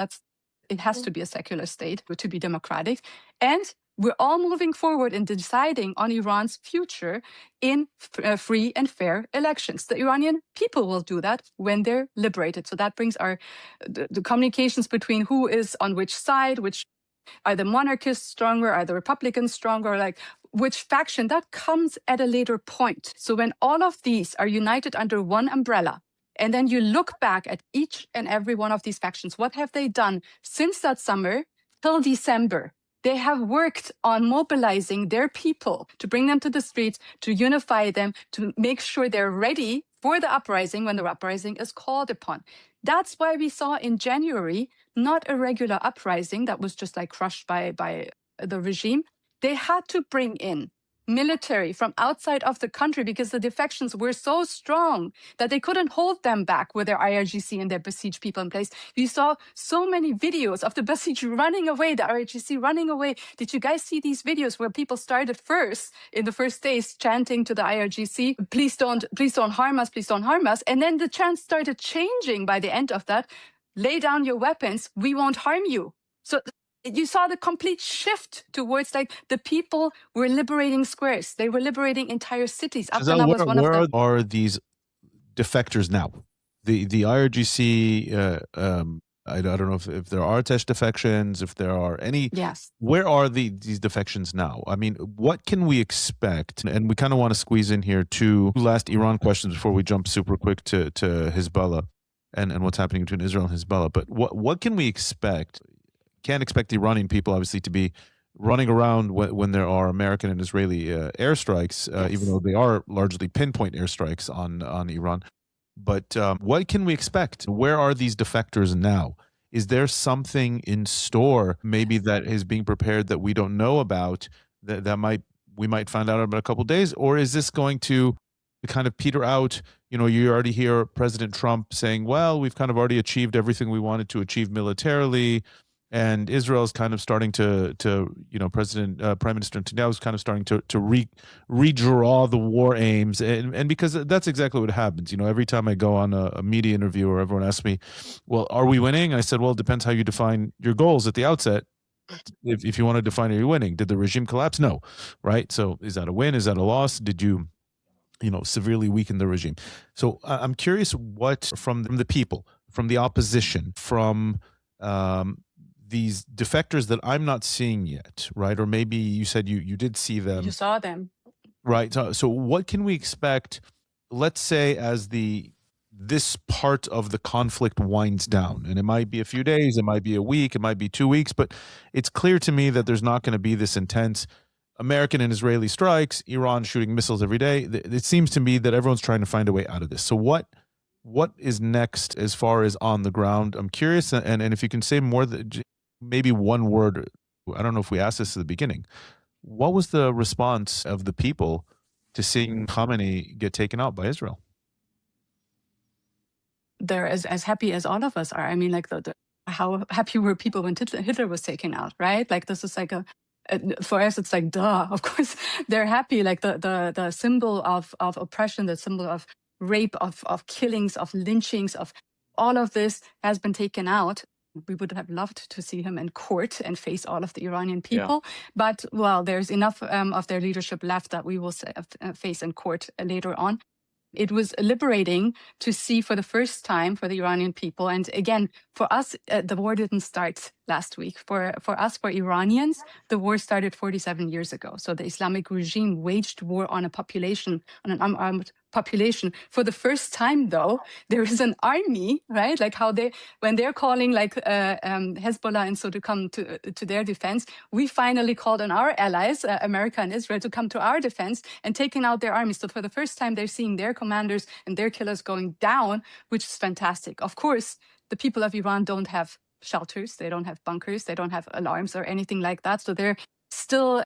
It has to be a secular state to be democratic. And we're all moving forward in deciding on Iran's future in free and fair elections. The Iranian people will do that when they're liberated. So that brings the communications between who is on which side, which are the monarchists stronger, are the Republicans stronger, like which faction, that comes at a later point. So when all of these are united under one umbrella, and then you look back at each and every one of these factions, what have they done since that summer till December? They have worked on mobilizing their people to bring them to the streets, to unify them, to make sure they're ready for the uprising when the uprising is called upon. That's why we saw in January not a regular uprising that was just like crushed by the regime. They had to bring in military from outside of the country because the defections were so strong that they couldn't hold them back with their IRGC and their besieged people in place. You saw so many videos of the besieged running away, the IRGC running away. Did you guys see these videos where people started first in the first days chanting to the IRGC, please don't harm us, please don't harm us. And then the chant started changing by the end of that. Lay down your weapons, we won't harm you. So you saw the complete shift towards like the people were liberating squares. They were liberating entire cities. Giselle, where are these defectors now? The IRGC, I don't know if there are Tesh defections, if there are any. Yes. Where are these defections now? I mean, what can we expect? And we kind of want to squeeze in here two last Iran questions before we jump super quick to Hezbollah and what's happening between Israel and Hezbollah. But what can we expect? Can't expect the Iranian people, obviously, to be running around when there are American and Israeli airstrikes, yes, even though they are largely pinpoint airstrikes on Iran. But what can we expect? Where are these defectors now? Is there something in store, maybe that is being prepared that we don't know about, that we might find out about a couple of days? Or is this going to kind of peter out? You know, you already hear President Trump saying, well, we've kind of already achieved everything we wanted to achieve militarily. And Israel's kind of starting to Prime Minister Netanyahu is kind of starting to redraw the war aims, and because that's exactly what happens. You know, every time I go on a media interview or everyone asks me, well, are we winning? And I said, well, it depends how you define your goals at the outset. If you want to define, are you winning? Did the regime collapse? No, right? So is that a win? Is that a loss? Did you severely weaken the regime? So I'm curious what from the people, from the opposition, from these defectors that I'm not seeing yet, right? Or maybe you said you did see them. You saw them. Right. So what can we expect, let's say, as this part of the conflict winds down? And it might be a few days, it might be a week, it might be 2 weeks, but it's clear to me that there's not going to be this intense American and Israeli strikes, Iran shooting missiles every day. It seems to me that everyone's trying to find a way out of this. So what is next as far as on the ground? I'm curious, and if you can say more, maybe one word. I don't know if we asked this at the beginning. What was the response of the people to seeing Khamenei get taken out by Israel? They're as happy as all of us are. I mean, like how happy were people when Hitler was taken out, right? Like this is like for us, it's like, duh, of course they're happy. Like the symbol of oppression, the symbol of rape, of killings, of lynchings, of all of this has been taken out. We would have loved to see him in court and face all of the Iranian people. Yeah. But, well, there's enough of their leadership left that we will face in court later on. It was liberating to see for the first time for the Iranian people. And again, for us, the war didn't start last week. For us, for Iranians, the war started 47 years ago. So the Islamic regime waged war on a population, on an unarmed population. For the first time, though, there is an army, right? Like how when they're calling like Hezbollah and so to come to their defense, we finally called on our allies, America and Israel, to come to our defense and taking out their armies. So for the first time, they're seeing their commanders and their killers going down, which is fantastic. Of course, the people of Iran don't have shelters, they don't have bunkers, they don't have alarms or anything like that. So they're still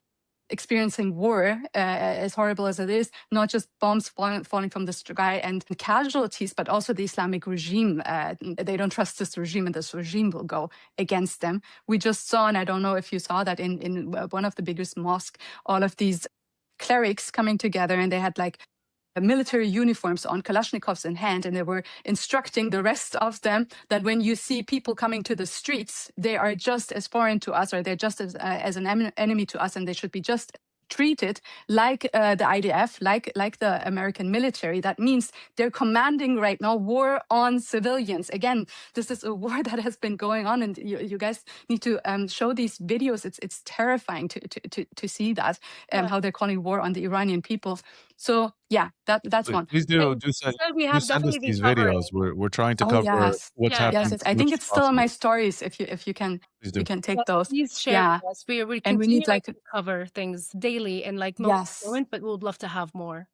experiencing war, as horrible as it is, not just bombs falling from the sky and casualties, but also the Islamic regime. They don't trust this regime, and this regime will go against them. We just saw, and I don't know if you saw that in one of the biggest mosques, all of these clerics coming together, and they had like military uniforms on, Kalashnikovs in hand, and they were instructing the rest of them that when you see people coming to the streets, they are just as foreign to us, or they're just as an enemy to us, and they should be just treated like the IDF, like the American military. That means they're commanding right now war on civilians. Again, this is a war that has been going on, and you guys need to show these videos. It's terrifying to see that how they're calling war on the Iranian people. So yeah, that's one. Please do send, we have send us these videos. We're trying to cover what's happening. Yes, I think it's still in my stories. If you can, you can take those. Please share with us. We and we need to cover things daily and like moment, but we would love to have more.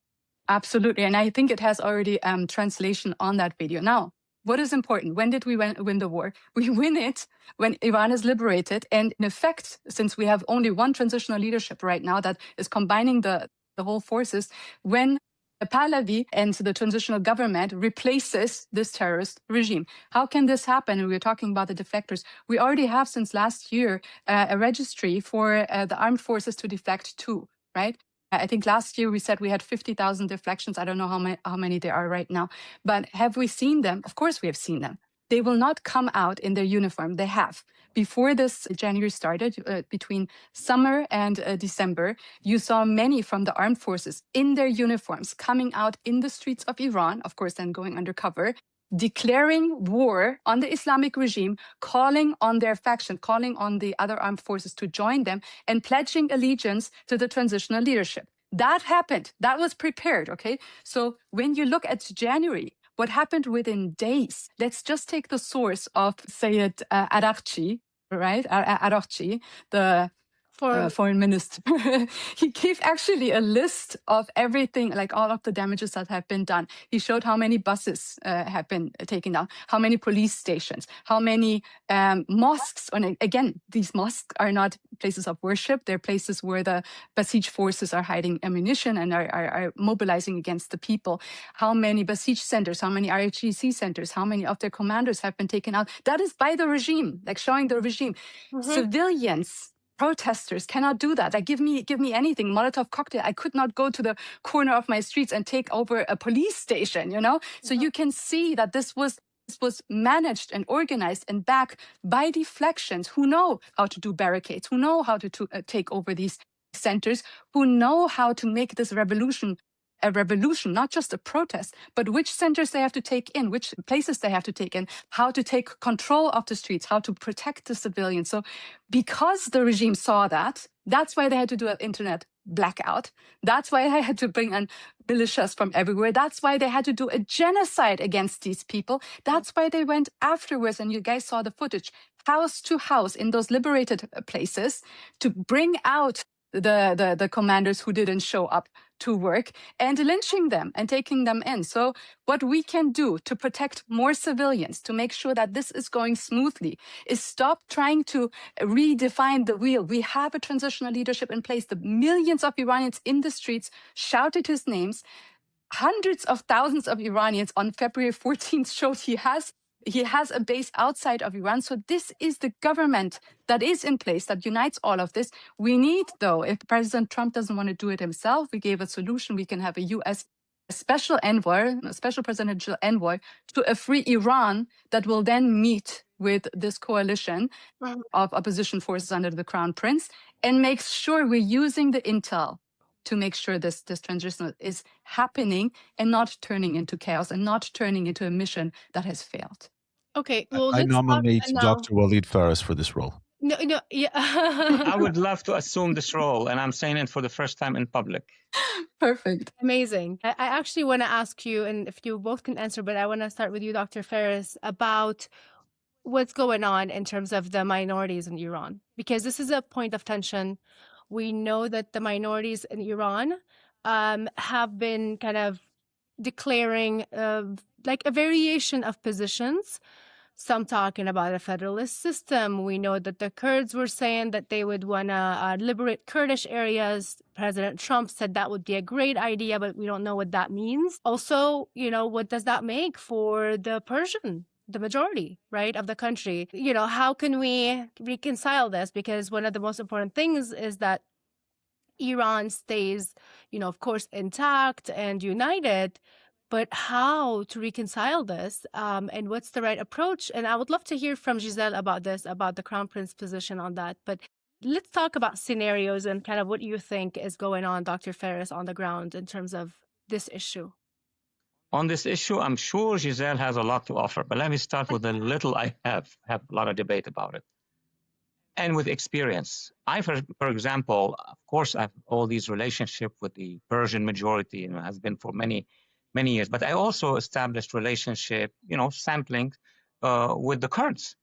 Absolutely, and I think it has already translation on that video. Now, what is important? When did we win the war? We win it when Iran is liberated, and in effect, since we have only one transitional leadership right now that is combining the whole forces, when Pahlavi and the transitional government replaces this terrorist regime. How can this happen? And we're talking about the defectors. We already have since last year a registry for the armed forces to defect to, right? I think last year we said we had 50,000 deflections. I don't know how many there are right now. But have we seen them? Of course we have seen them. They will not come out in their uniform. They have. Before this January started, between summer and December, you saw many from the armed forces in their uniforms coming out in the streets of Iran, of course, then going undercover, declaring war on the Islamic regime, calling on their faction, calling on the other armed forces to join them, and pledging allegiance to the transitional leadership. That happened. That was prepared, okay? So when you look at January, what happened within days? Let's just take the source of Sayed Araghchi, right? Araghchi, the foreign minister. He gave actually a list of everything, like all of the damages that have been done. He showed how many buses have been taken down, how many police stations, how many mosques. And again, these mosques are not places of worship. They're places where the Basij forces are hiding ammunition and are mobilizing against the people. How many Basij centers, how many RHGC centers, how many of their commanders have been taken out. That is by the regime, like showing the regime. Civilians, protesters cannot do that. Like, give me anything, Molotov cocktail. I could not go to the corner of my streets and take over a police station, you know? So you can see that this was managed and organized and backed by deflections who know how to do barricades, who know how to take over these centers, who know how to make this revolution a revolution, not just a protest, but which centers they have to take in, which places they have to take in, how to take control of the streets, how to protect the civilians. So because the regime saw that, that's why they had to do an internet blackout. That's why they had to bring in militias from everywhere. That's why they had to do a genocide against these people. That's why they went afterwards, and you guys saw the footage, house to house in those liberated places to bring out the commanders who didn't show up to work and lynching them and taking them in. So what we can do to protect more civilians, to make sure that this is going smoothly, is stop trying to redefine the wheel. We have a transitional leadership in place. The millions of Iranians in the streets shouted his names. Hundreds of thousands of Iranians on February 14th showed he has a base outside of Iran. So this is the government that is in place that unites all of this. We need, though, if President Trump doesn't want to do it himself, we gave a solution. We can have a U.S. special envoy, a special presidential envoy to a free Iran that will then meet with this coalition of opposition forces under the Crown Prince and makes sure we're using the intel to make sure this transition is happening and not turning into chaos and not turning into a mission that has failed. Okay, well, I nominate Dr. Walid Phares for this role. No, yeah. I would love to assume this role, and I'm saying it for the first time in public. Perfect. Amazing. I actually want to ask you, and if you both can answer, but I want to start with you, Dr. Phares, about what's going on in terms of the minorities in Iran, because this is a point of tension. We know that the minorities in Iran have been kind of declaring like a variation of positions. Some talking about a federalist system. We know that the Kurds were saying that they would want to liberate Kurdish areas. President Trump said that would be a great idea, but we don't know what that means. Also, you know, what does that make for the Persian, the majority, right, of the country? You know, how can we reconcile this? Because one of the most important things is that Iran stays, of course, intact and united. But how to reconcile this, and what's the right approach? And I would love to hear from Giselle about this, about the Crown Prince position on that. But let's talk about scenarios and kind of what you think is going on, Dr. Phares, on the ground in terms of this issue. On this issue, I'm sure Giselle has a lot to offer, but let me start with the little I have a lot of debate about it. And with experience. For example, of course, I have all these relationships with the Persian majority, and has been for many, many years. But I also established relationship, sampling with the Kurds,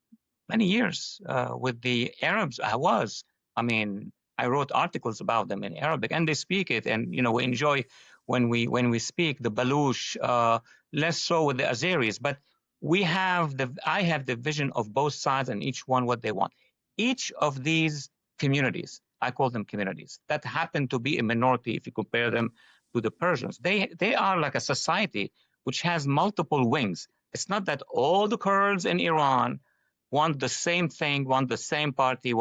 many years. With the Arabs, I wrote articles about them in Arabic, and they speak it, and we enjoy when we speak the Baluch, less so with the Azeris. But I have the vision of both sides and each one what they want. Each of these communities, I call them communities, that happen to be a minority if you compare them to the Persians, they are like a society which has multiple wings. It's not that all the Kurds in Iran want the same thing, want the same party,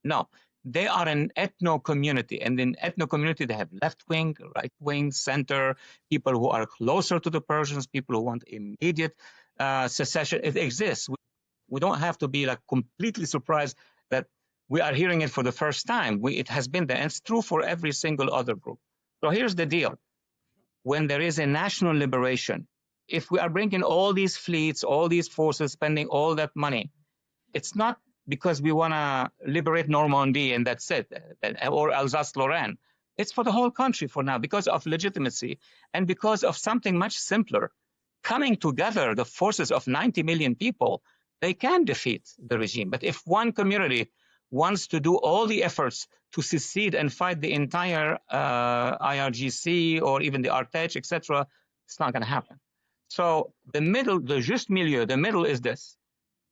no. They are an ethno-community, and in ethno-community they have left wing, right wing, center, people who are closer to the Persians, people who want immediate secession. It exists. We don't have to be like completely surprised that we are hearing it for the first time. It has been there, and it's true for every single other group. So here's the deal. When there is a national liberation, if we are bringing all these fleets, all these forces, spending all that money, it's not because we want to liberate Normandy and that's it, or Alsace-Lorraine. It's for the whole country for now, because of legitimacy and because of something much simpler. Coming together, the forces of 90 million people, they can defeat the regime. But if one community wants to do all the efforts to secede and fight the entire IRGC or even the Artech, etc., it's not going to happen. So the middle, the juste milieu, the middle is this.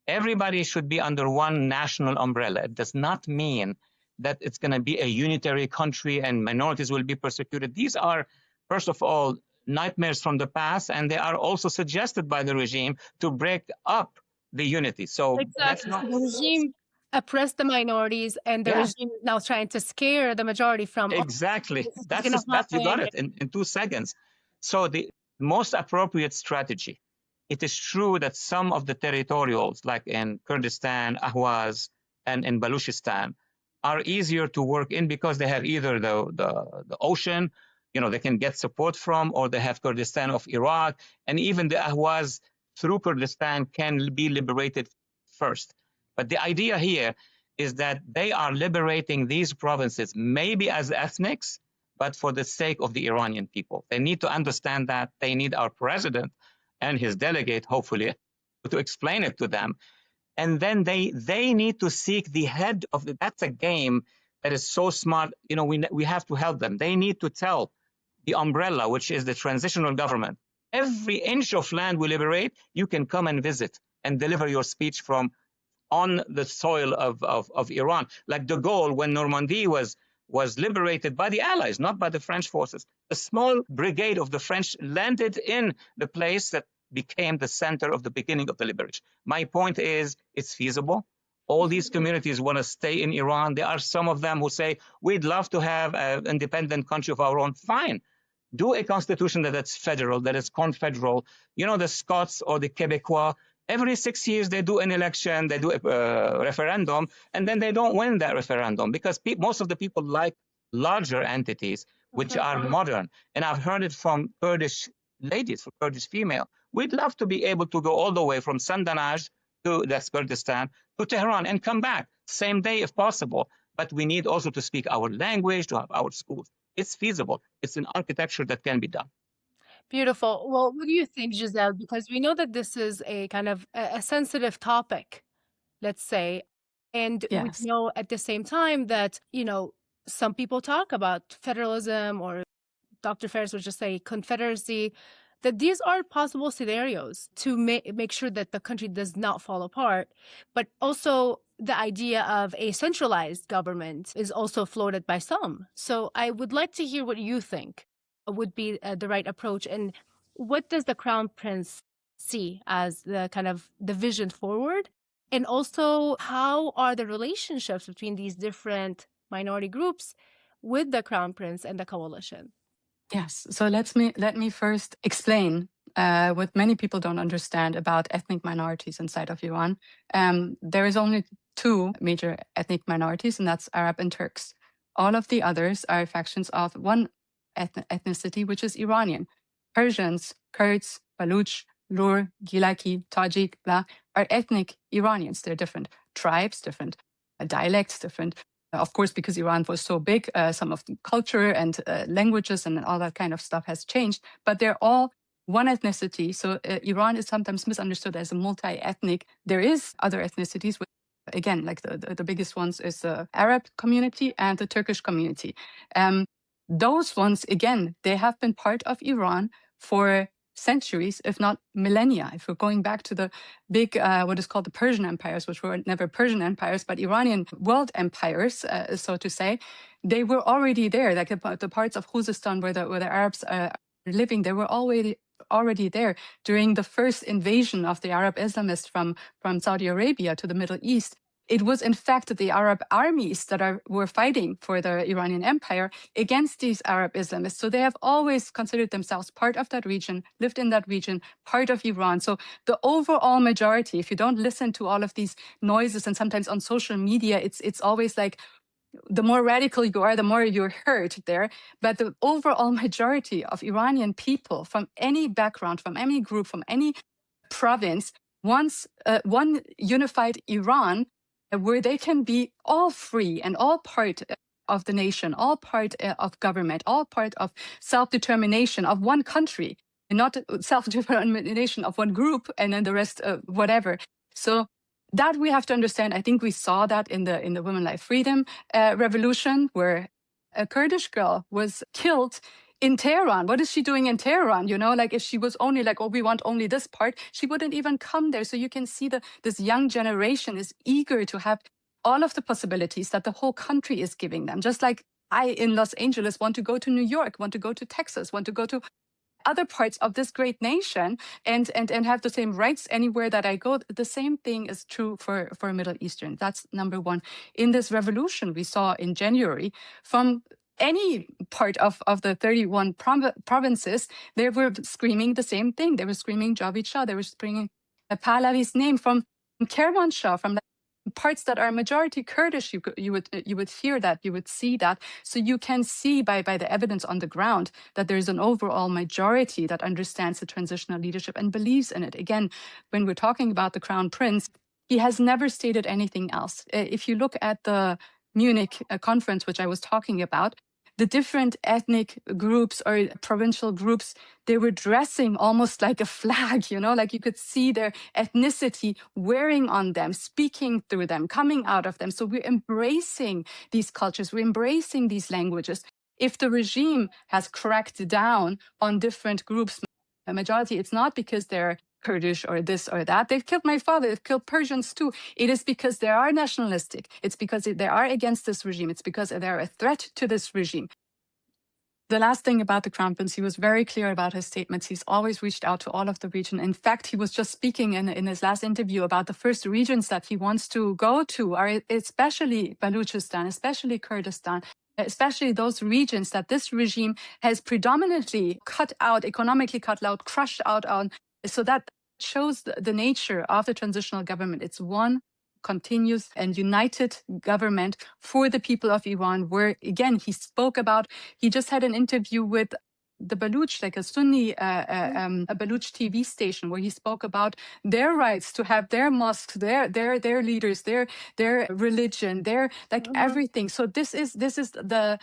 Everybody should be under one national umbrella. It does not mean that it's going to be a unitary country and minorities will be persecuted. These are, first of all, nightmares from the past, and they are also suggested by the regime to break up the unity. So exactly. The regime oppressed the minorities, and the regime is now trying to scare the majority from exactly. That's you got it in 2 seconds. So the most appropriate strategy. It is true that some of the territorials, like in Kurdistan, Ahwaz, and in Baluchistan, are easier to work in because they have either the ocean, they can get support from, or they have Kurdistan of Iraq, and even the Ahwaz through Kurdistan can be liberated first. But the idea here is that they are liberating these provinces, maybe as ethnics, but for the sake of the Iranian people. They need to understand that. They need our president and his delegate, hopefully, to explain it to them. And then they need to seek the head of that's a game that is so smart. We have to help them. They need to tell the umbrella, which is the transitional government, every inch of land we liberate, you can come and visit and deliver your speech from on the soil of Iran. Like de Gaulle, when Normandy was liberated by the Allies, not by the French forces. A small brigade of the French landed in the place that became the center of the beginning of the liberation. My point is, it's feasible. All these communities want to stay in Iran. There are some of them who say, we'd love to have an independent country of our own. Fine. Do a constitution that's federal, that is confederal. The Scots or the Quebecois, every 6 years they do an election, they do a referendum, and then they don't win that referendum because most of the people like larger entities which are modern. And I've heard it from Kurdish ladies, from Kurdish female. We'd love to be able to go all the way from Sandanaj to that's Kurdistan to Tehran and come back same day if possible. But we need also to speak our language, to have our schools. It's feasible. It's an architecture that can be done. Beautiful. Well, what do you think, Giselle? Because we know that this is a kind of a sensitive topic, let's say. And we know at the same time that, some people talk about federalism, or Dr. Phares would just say confederacy, that these are possible scenarios to make sure that the country does not fall apart. But also the idea of a centralized government is also floated by some. So I would like to hear what you think would be the right approach, and what does the Crown Prince see as the kind of the vision forward, and also how are the relationships between these different minority groups? with the Crown Prince and the coalition? Yes. So let me first explain what many people don't understand about ethnic minorities inside of Iran. There is only two major ethnic minorities, and that's Arab and Turks. All of the others are factions of one ethnicity, which is Iranian. Persians, Kurds, Baluch, Lur, Gilaki, Tajik, blah, are ethnic Iranians. They're different tribes, different dialects, different. Of course, because Iran was so big, some of the culture and languages and all that kind of stuff has changed, but they're all one ethnicity. So Iran is sometimes misunderstood as a multi-ethnic. There is other ethnicities. Again, like the biggest ones is the Arab community and the Turkish community. Those ones, again, they have been part of Iran for centuries, if not millennia. If we're going back to the big, what is called the Persian empires, which were never Persian empires, but Iranian world empires, so to say, they were already there. Like the parts of Khuzestan where the Arabs are living, they were already there during the first invasion of the Arab Islamists from Saudi Arabia to the Middle East. It was, in fact, the Arab armies that were fighting for the Iranian Empire against these Arab Islamists. So they have always considered themselves part of that region, lived in that region, part of Iran. So the overall majority, if you don't listen to all of these noises, and sometimes on social media, it's always like, the more radical you are, the more you're hurt there. But the overall majority of Iranian people from any background, from any group, from any province, wants one unified Iran where they can be all free and all part of the nation, all part of government, all part of self-determination of one country, and not self-determination of one group and then the rest, whatever. So that we have to understand. I think we saw that in the Women Life Freedom revolution, where a Kurdish girl was killed in Tehran. What is she doing in Tehran? You know, like if she was only like, oh, we want only this part, she wouldn't even come there. So you can see this young generation is eager to have all of the possibilities that the whole country is giving them. Just like I in Los Angeles want to go to New York, want to go to Texas, want to go to other parts of this great nation and have the same rights anywhere that I go. The same thing is true for Middle Eastern. That's number one. In this revolution we saw in January, from any part of the 31 provinces, they were screaming the same thing. They were screaming Javid Shah. They were screaming Pahlavi's name from Kermanshah, from parts that are majority Kurdish. You would hear that, you would see that. So you can see by the evidence on the ground that there's an overall majority that understands the transitional leadership and believes in it. Again, when we're talking about the Crown Prince, he has never stated anything else. If you look at the Munich conference, which I was talking about, the different ethnic groups or provincial groups, they were dressing almost like a flag, you know, like you could see their ethnicity wearing on them, speaking through them, coming out of them. So we're embracing these cultures, we're embracing these languages. If the regime has cracked down on different groups, a majority, it's not because they're Kurdish or this or that. They've killed my father. They've killed Persians too. It is because they are nationalistic. It's because they are against this regime. It's because they're a threat to this regime. The last thing about the Crown Prince, he was very clear about his statements. He's always reached out to all of the region. In fact, he was just speaking in his last interview about the first regions that he wants to go to, are especially Baluchistan, especially Kurdistan, especially those regions that this regime has predominantly cut out, economically cut out, crushed out on. So that shows the nature of the transitional government. It's one continuous and united government for the people of Iran, where, again, he just had an interview with the Baluch, like a Sunni, a Baluch TV station, where he spoke about their rights to have their mosques, their leaders, their religion, their everything. So this is the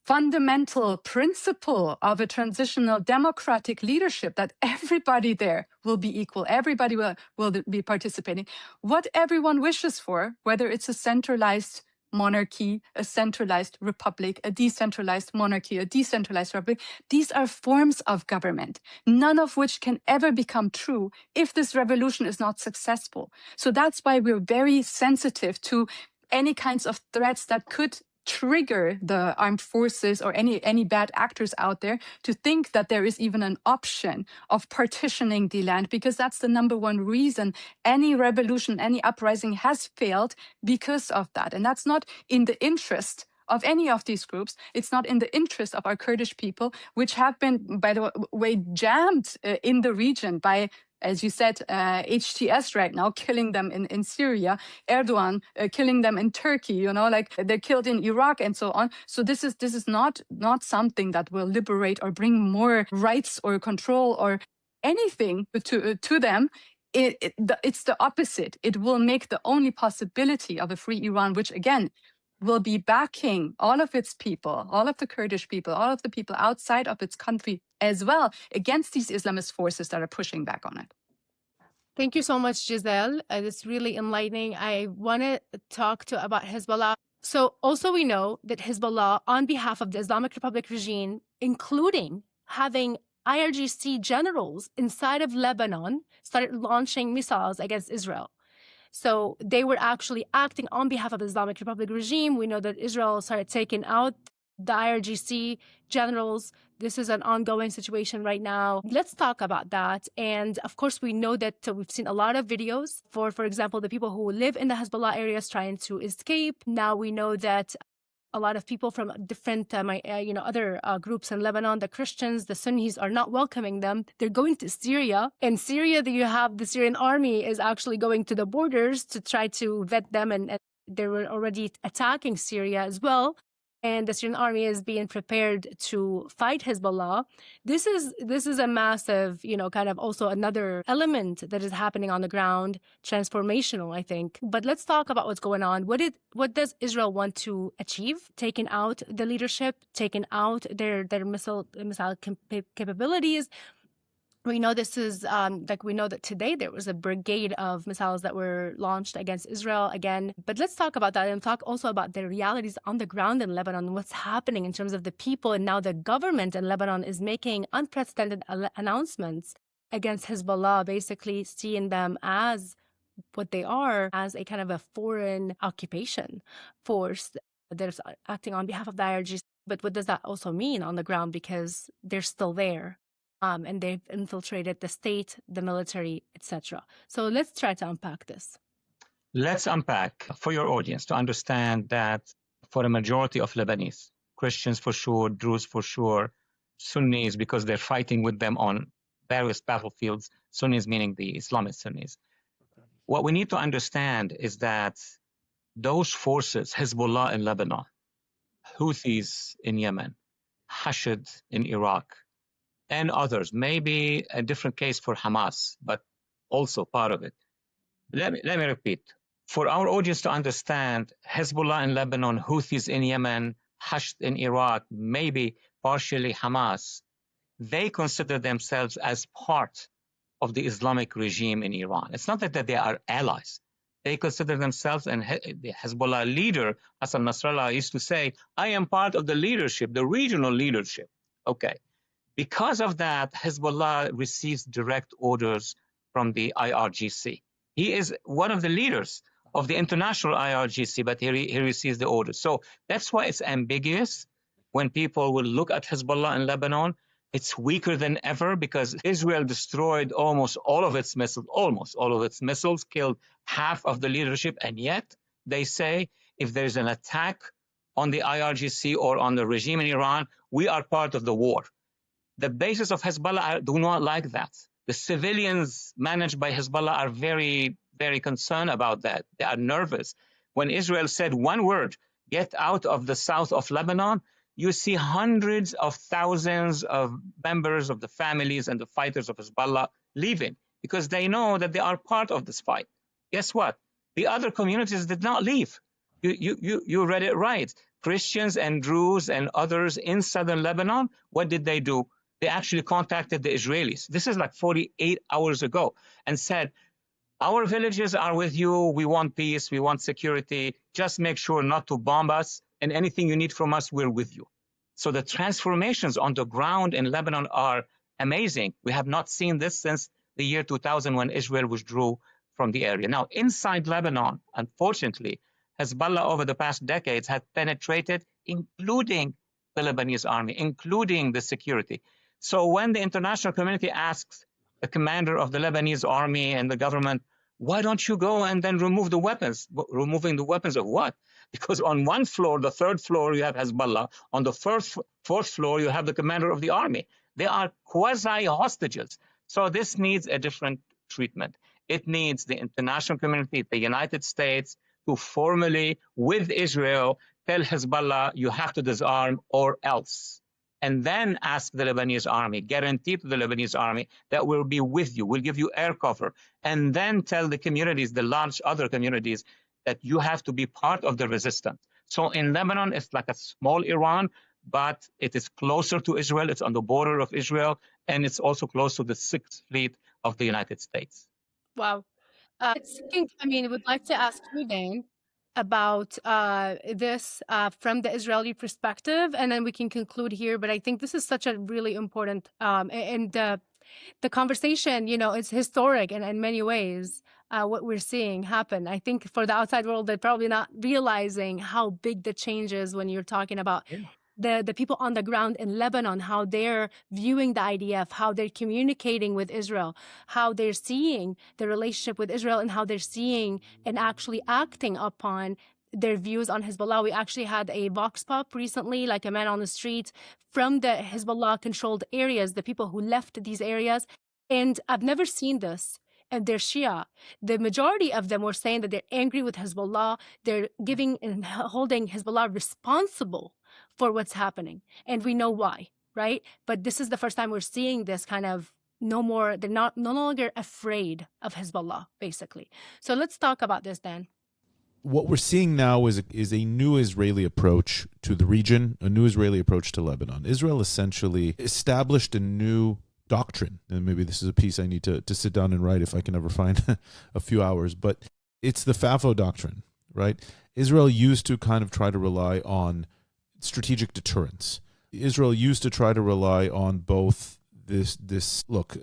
fundamental principle of a transitional democratic leadership, that everybody there will be equal, everybody will be participating. What everyone wishes for, whether it's a centralized monarchy, a centralized republic, a decentralized monarchy, a decentralized republic, these are forms of government, none of which can ever become true if this revolution is not successful. So that's why we're very sensitive to any kinds of threats that could trigger the armed forces or any bad actors out there to think that there is even an option of partitioning the land, because that's the number one reason any revolution, any uprising has failed, because of that. And that's not in the interest of any of these groups. It's not in the interest of our Kurdish people, which have been, by the way, jammed in the region by, as you said, HTS right now, killing them in Syria, Erdogan killing them in Turkey, you know, like they're killed in Iraq and so on. So this is not something that will liberate or bring more rights or control or anything to them. It's the opposite. It will make the only possibility of a free Iran, which again will be backing all of its people, all of the Kurdish people, all of the people outside of its country as well, against these Islamist forces that are pushing back on it. Thank you so much, Giselle. It's really enlightening. I want to talk about Hezbollah. So also we know that Hezbollah, on behalf of the Islamic Republic regime, including having IRGC generals inside of Lebanon, started launching missiles against Israel. So they were actually acting on behalf of the Islamic Republic regime. We know that Israel started taking out the IRGC generals. This is an ongoing situation right now. Let's talk about that. And of course, we know that we've seen a lot of videos for example, the people who live in the Hezbollah areas trying to escape. Now we know that a lot of people from different, other groups in Lebanon, the Christians, the Sunnis, are not welcoming them. They're going to Syria. In Syria, you have the Syrian army is actually going to the borders to try to vet them, and they were already attacking Syria as well. And the Syrian army is being prepared to fight Hezbollah. This is a massive, kind of also another element that is happening on the ground, transformational, I think. But let's talk about what's going on. What does Israel want to achieve? Taking out the leadership, taking out their missile capabilities. We know this is, we know that today there was a brigade of missiles that were launched against Israel again. But let's talk about that and talk also about the realities on the ground in Lebanon, what's happening in terms of the people. And now the government in Lebanon is making unprecedented announcements against Hezbollah, basically seeing them as what they are, as a kind of a foreign occupation force that is acting on behalf of the IRGC. But what does that also mean on the ground? Because they're still there. And they've infiltrated the state, the military, etc. So let's try to unpack this. Let's unpack for your audience to understand that for a majority of Lebanese, Christians for sure, Druze for sure, Sunnis because they're fighting with them on various battlefields, Sunnis meaning the Islamic Sunnis. What we need to understand is that those forces, Hezbollah in Lebanon, Houthis in Yemen, Hashd in Iraq, and others, maybe a different case for Hamas, but also part of it. Let me repeat. For our audience to understand, Hezbollah in Lebanon, Houthis in Yemen, Hashd in Iraq, maybe partially Hamas, they consider themselves as part of the Islamic regime in Iran. It's not that they are allies. They consider themselves, and the Hezbollah leader, Hassan Nasrallah, used to say, I am part of the leadership, the regional leadership. Okay. Because of that, Hezbollah receives direct orders from the IRGC. He is one of the leaders of the international IRGC, but he receives the orders. So that's why it's ambiguous when people will look at Hezbollah in Lebanon. It's weaker than ever because Israel destroyed almost all of its missiles, killed half of the leadership, and yet they say if there's an attack on the IRGC or on the regime in Iran, we are part of the war. The bases of Hezbollah do not like that. The civilians managed by Hezbollah are very, very concerned about that. They are nervous. When Israel said one word, get out of the south of Lebanon, you see hundreds of thousands of members of the families and the fighters of Hezbollah leaving because they know that they are part of this fight. Guess what? The other communities did not leave. You read it right. Christians and Druze and others in southern Lebanon, what did they do? They actually contacted the Israelis. This is like 48 hours ago and said, our villages are with you. We want peace. We want security. Just make sure not to bomb us. And anything you need from us, we're with you. So the transformations on the ground in Lebanon are amazing. We have not seen this since the year 2000 when Israel withdrew from the area. Now, inside Lebanon, unfortunately, Hezbollah over the past decades had penetrated, including the Lebanese army, including the security. So when the international community asks the commander of the Lebanese army and the government, why don't you go and then remove the weapons? Removing the weapons of what? Because on one floor, the third floor, you have Hezbollah. On the fourth floor, you have the commander of the army. They are quasi-hostages. So this needs a different treatment. It needs the international community, the United States, to formally, with Israel, tell Hezbollah, you have to disarm or else. And then ask the Lebanese army, guarantee to the Lebanese army that we'll be with you, we'll give you air cover. And then tell the communities, the large other communities, that you have to be part of the resistance. So in Lebanon, it's like a small Iran, but it is closer to Israel, it's on the border of Israel, and it's also close to the Sixth Fleet of the United States. Wow. I would like to ask you, Dan, about this from the Israeli perspective, and then we can conclude here. But I think this is such a really important, and the conversation, is historic and in many ways. What we're seeing happen. I think for the outside world, they're probably not realizing how big the change is when you're talking about the people on the ground in Lebanon, how they're viewing the IDF, how they're communicating with Israel, how they're seeing the relationship with Israel, and how they're seeing and actually acting upon their views on Hezbollah. We actually had a vox pop recently, like a man on the street from the Hezbollah-controlled areas, the people who left these areas. And I've never seen this. And they're Shia. The majority of them were saying that they're angry with Hezbollah. They're giving and holding Hezbollah responsible for what's happening. And we know why, right? But this is the first time we're seeing this kind of no longer afraid of Hezbollah, basically. So let's talk about this, Dan. What we're seeing now is a new Israeli approach to the region, a new Israeli approach to Lebanon. Israel essentially established a new doctrine, and maybe this is a piece I need to sit down and write if I can ever find a few hours, but it's the FAFO doctrine, right? Israel used to kind of try to rely on strategic deterrence. Israel used to try to rely on both this look,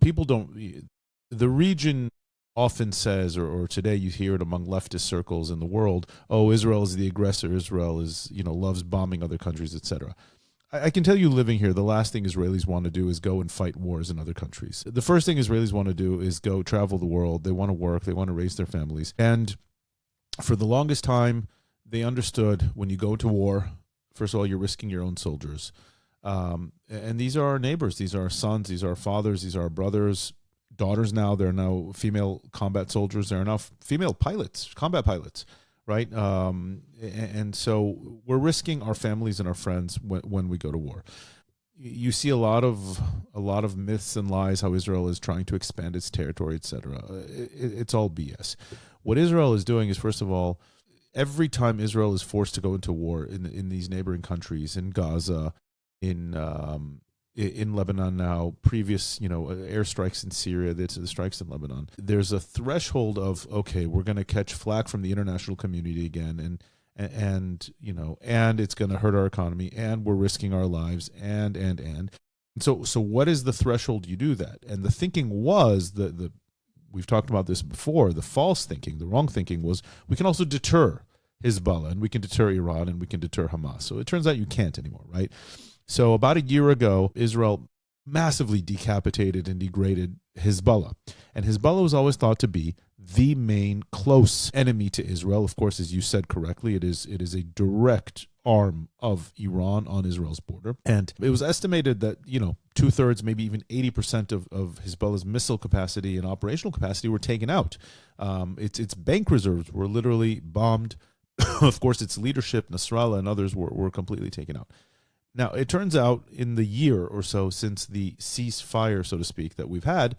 people don't, the region often says, or today you hear it among leftist circles in the world, oh, Israel is the aggressor, Israel is, loves bombing other countries, etc. I can tell you, living here, the last thing Israelis want to do is go and fight wars in other countries. The first thing Israelis want to do is go travel the world. They want to work. They want to raise their families. And for the longest time, they understood when you go to war, first of all, you're risking your own soldiers. And these are our neighbors. These are our sons. These are our fathers. These are our brothers, daughters now. They're now female combat soldiers. They're now female pilots, combat pilots. Right, and so we're risking our families and our friends when we go to war. You see a lot of myths and lies how Israel is trying to expand its territory, etc. It's all BS. What Israel is doing is, first of all, every time Israel is forced to go into war in these neighboring countries, in Gaza, in Lebanon now, previous, airstrikes in Syria, the strikes in Lebanon, there's a threshold of, okay, we're going to catch flack from the international community again, and it's going to hurt our economy, and we're risking our lives, and so what is the threshold you do that? And the thinking was we've talked about this before, the false thinking, the wrong thinking was we can also deter Hezbollah, and we can deter Iran, and we can deter Hamas. So it turns out you can't anymore, right? So about a year ago, Israel massively decapitated and degraded Hezbollah. And Hezbollah was always thought to be the main close enemy to Israel. Of course, as you said correctly, it is a direct arm of Iran on Israel's border. And it was estimated that, 2/3, maybe even 80% of Hezbollah's missile capacity and operational capacity were taken out. Its bank reserves were literally bombed. Of course, its leadership, Nasrallah and others, were completely taken out. Now, it turns out in the year or so since the ceasefire, so to speak, that we've had,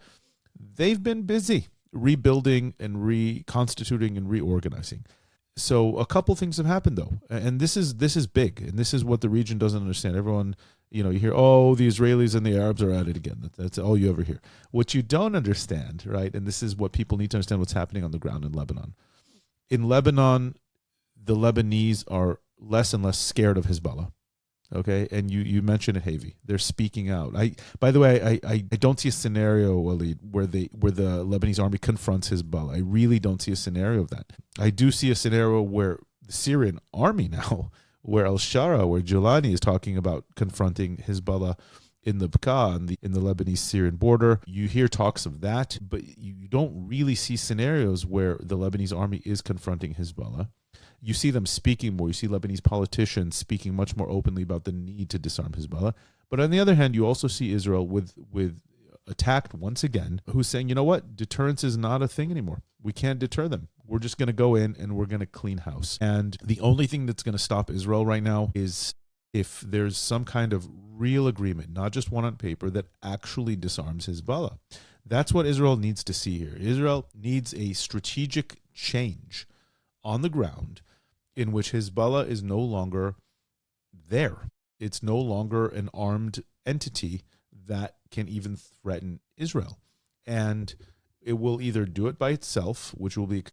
they've been busy rebuilding and reconstituting and reorganizing. So a couple things have happened, though, and this is big, and this is what the region doesn't understand. Everyone, you hear, oh, the Israelis and the Arabs are at it again. That's all you ever hear. What you don't understand, right, and this is what people need to understand what's happening on the ground in Lebanon. In Lebanon, the Lebanese are less and less scared of Hezbollah. Okay, and you mentioned it, Hayvi. They're speaking out. By the way, I don't see a scenario, Walid, where the Lebanese army confronts Hezbollah. I really don't see a scenario of that. I do see a scenario where the Syrian army now, where al-Shara, where Jilani is talking about confronting Hezbollah in the Bekaa, in the Lebanese-Syrian border. You hear talks of that, but you don't really see scenarios where the Lebanese army is confronting Hezbollah. You see them speaking more. You see Lebanese politicians speaking much more openly about the need to disarm Hezbollah. But on the other hand, you also see Israel with attacked once again, who's saying, you know what, deterrence is not a thing anymore. We can't deter them. We're just going to go in and we're going to clean house. And the only thing that's going to stop Israel right now is if there's some kind of real agreement, not just one on paper, that actually disarms Hezbollah. That's what Israel needs to see here. Israel needs a strategic change on the ground in which Hezbollah is no longer there. It's no longer an armed entity that can even threaten Israel. And it will either do it by itself, which will be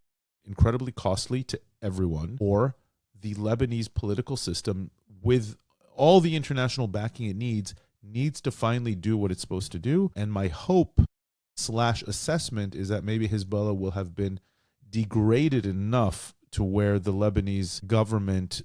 incredibly costly to everyone, or the Lebanese political system, with all the international backing it needs to finally do what it's supposed to do. And my hope / assessment is that maybe Hezbollah will have been degraded enough to where the Lebanese government,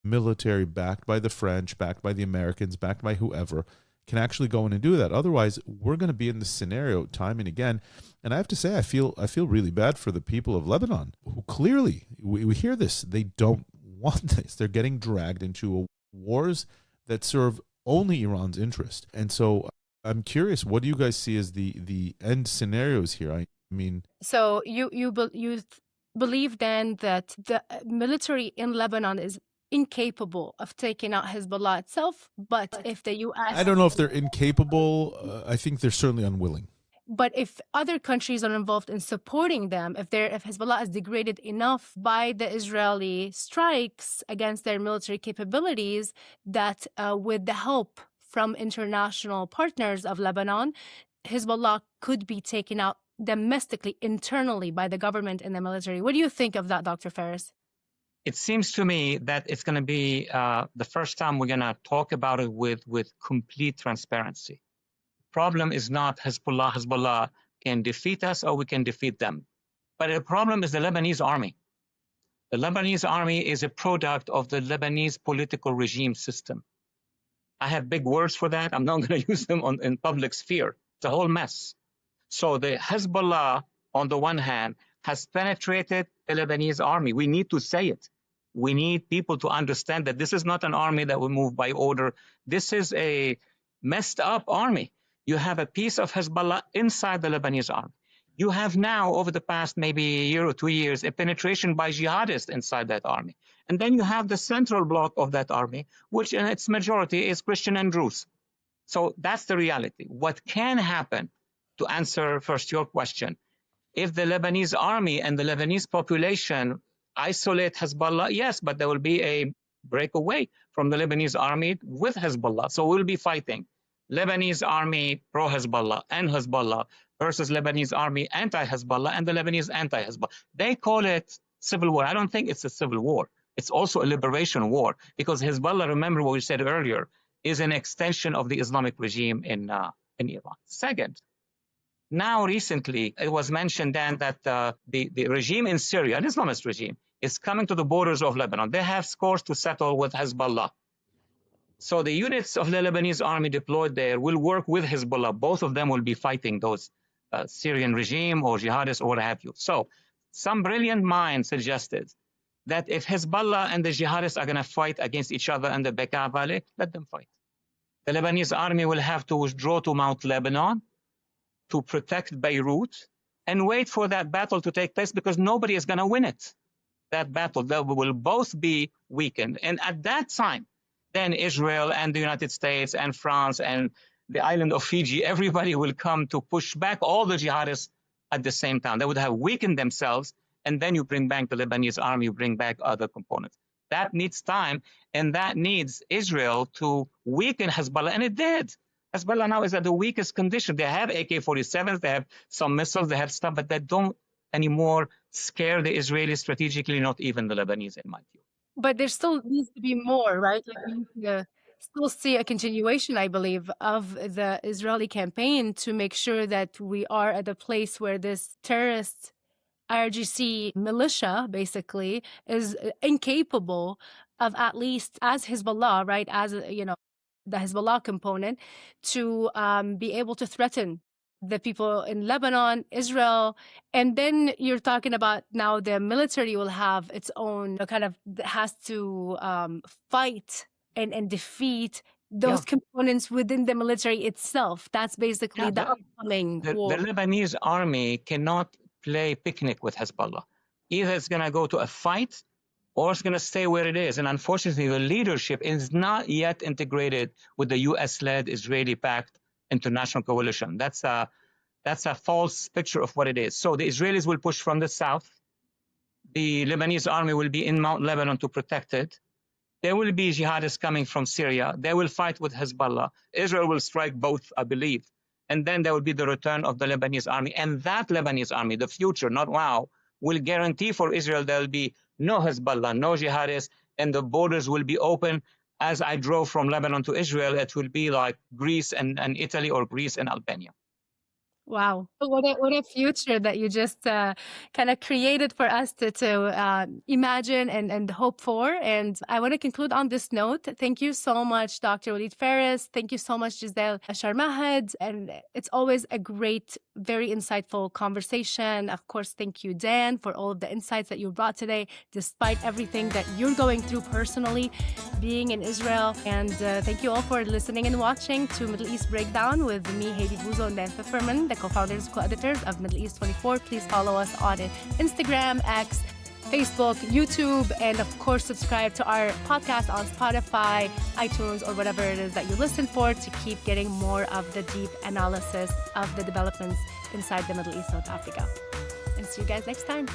military backed by the French, backed by the Americans, backed by whoever, can actually go in and do that. Otherwise, we're going to be in this scenario time and again. And I have to say, I feel really bad for the people of Lebanon, who clearly, we hear this, they don't want this. They're getting dragged into wars that serve only Iran's interest. And so I'm curious, what do you guys see as the end scenarios here? I mean, so you believe then that the military in Lebanon is incapable of taking out Hezbollah itself, but if the U.S. I don't know if they're incapable. I think they're certainly unwilling. But if other countries are involved in supporting them, if Hezbollah is degraded enough by the Israeli strikes against their military capabilities, that with the help from international partners of Lebanon, Hezbollah could be taken out domestically, internally by the government and the military. What do you think of that, Dr. Phares? It seems to me that it's going to be the first time we're going to talk about it with complete transparency. Problem is not Hezbollah can defeat us or we can defeat them. But the problem is the Lebanese army. The Lebanese army is a product of the Lebanese political regime system. I have big words for that. I'm not going to use them in public sphere. It's a whole mess. So the Hezbollah, on the one hand, has penetrated the Lebanese army. We need to say it. We need people to understand that this is not an army that will move by order. This is a messed up army. You have a piece of Hezbollah inside the Lebanese army. You have now, over the past maybe a year or 2 years, a penetration by jihadists inside that army. And then you have the central block of that army, which in its majority is Christian and Druze. So that's the reality. What can happen, to answer first your question, if the Lebanese army and the Lebanese population isolate Hezbollah, yes, but there will be a breakaway from the Lebanese army with Hezbollah. So we'll be fighting Lebanese army pro-Hezbollah and Hezbollah versus Lebanese army anti-Hezbollah and the Lebanese anti-Hezbollah. They call it civil war. I don't think it's a civil war. It's also a liberation war, because Hezbollah, remember what we said earlier, is an extension of the Islamic regime in Iran. Second, now recently it was mentioned then that the regime in Syria, an Islamist regime, is coming to the borders of Lebanon. They have scores to settle with Hezbollah. So the units of the Lebanese army deployed there will work with Hezbollah. Both of them will be fighting those Syrian regime or jihadists or what have you. So some brilliant mind suggested that if Hezbollah and the jihadists are going to fight against each other in the Bekaa Valley, let them fight. The Lebanese army will have to withdraw to Mount Lebanon to protect Beirut and wait for that battle to take place, because nobody is going to win it. That battle, they will both be weakened. And at that time, then Israel and the United States and France and the island of Fiji, everybody will come to push back all the jihadists at the same time. They would have weakened themselves, and then you bring back the Lebanese army, you bring back other components. That needs time, and that needs Israel to weaken Hezbollah, and it did. Hezbollah now is at the weakest condition. They have AK-47s, they have some missiles, they have stuff, but they don't anymore scare the Israelis strategically, not even the Lebanese, in my view. But there still needs to be more, right? Like we need to still see a continuation, I believe, of the Israeli campaign to make sure that we are at a place where this terrorist IRGC militia basically is incapable of, at least as Hezbollah, right? As, the Hezbollah component, to be able to threaten the people in Lebanon, Israel. And then you're talking about now the military will have its own kind of, has to fight and defeat those components within the military itself. That's basically the upcoming war. The Lebanese army cannot play picnic with Hezbollah. Either it's going to go to a fight or it's going to stay where it is. And unfortunately, the leadership is not yet integrated with the US-led Israeli-backed international coalition. That's a false picture of what it is. So the Israelis will push from the south. The Lebanese army will be in Mount Lebanon to protect it. There will be jihadists coming from Syria. They will fight with Hezbollah. Israel will strike both, I believe. And then there will be the return of the Lebanese army. And that Lebanese army, the future, not now, will guarantee for Israel there will be no Hezbollah, no jihadists, and the borders will be open. As I drove from Lebanon to Israel, it will be like Greece and Italy, or Greece and Albania. Wow. What a future that you just kind of created for us to imagine and hope for. And I want to conclude on this note. Thank you so much, Dr. Walid Phares. Thank you so much, Gazelle Sharmahd. And it's always a great, very insightful conversation. Of course, thank you, Dan, for all of the insights that you brought today, despite everything that you're going through personally, being in Israel. And thank you all for listening and watching to Middle East Breakdown with me, Hayvi Bouzo, and Dan Feferman, the co-founders, co-editors of Middle East 24. Please follow us on Instagram, X, Facebook, YouTube, and of course, subscribe to our podcast on Spotify, iTunes, or whatever it is that you listen for to keep getting more of the deep analysis of the developments inside the Middle East, North Africa. And see you guys next time.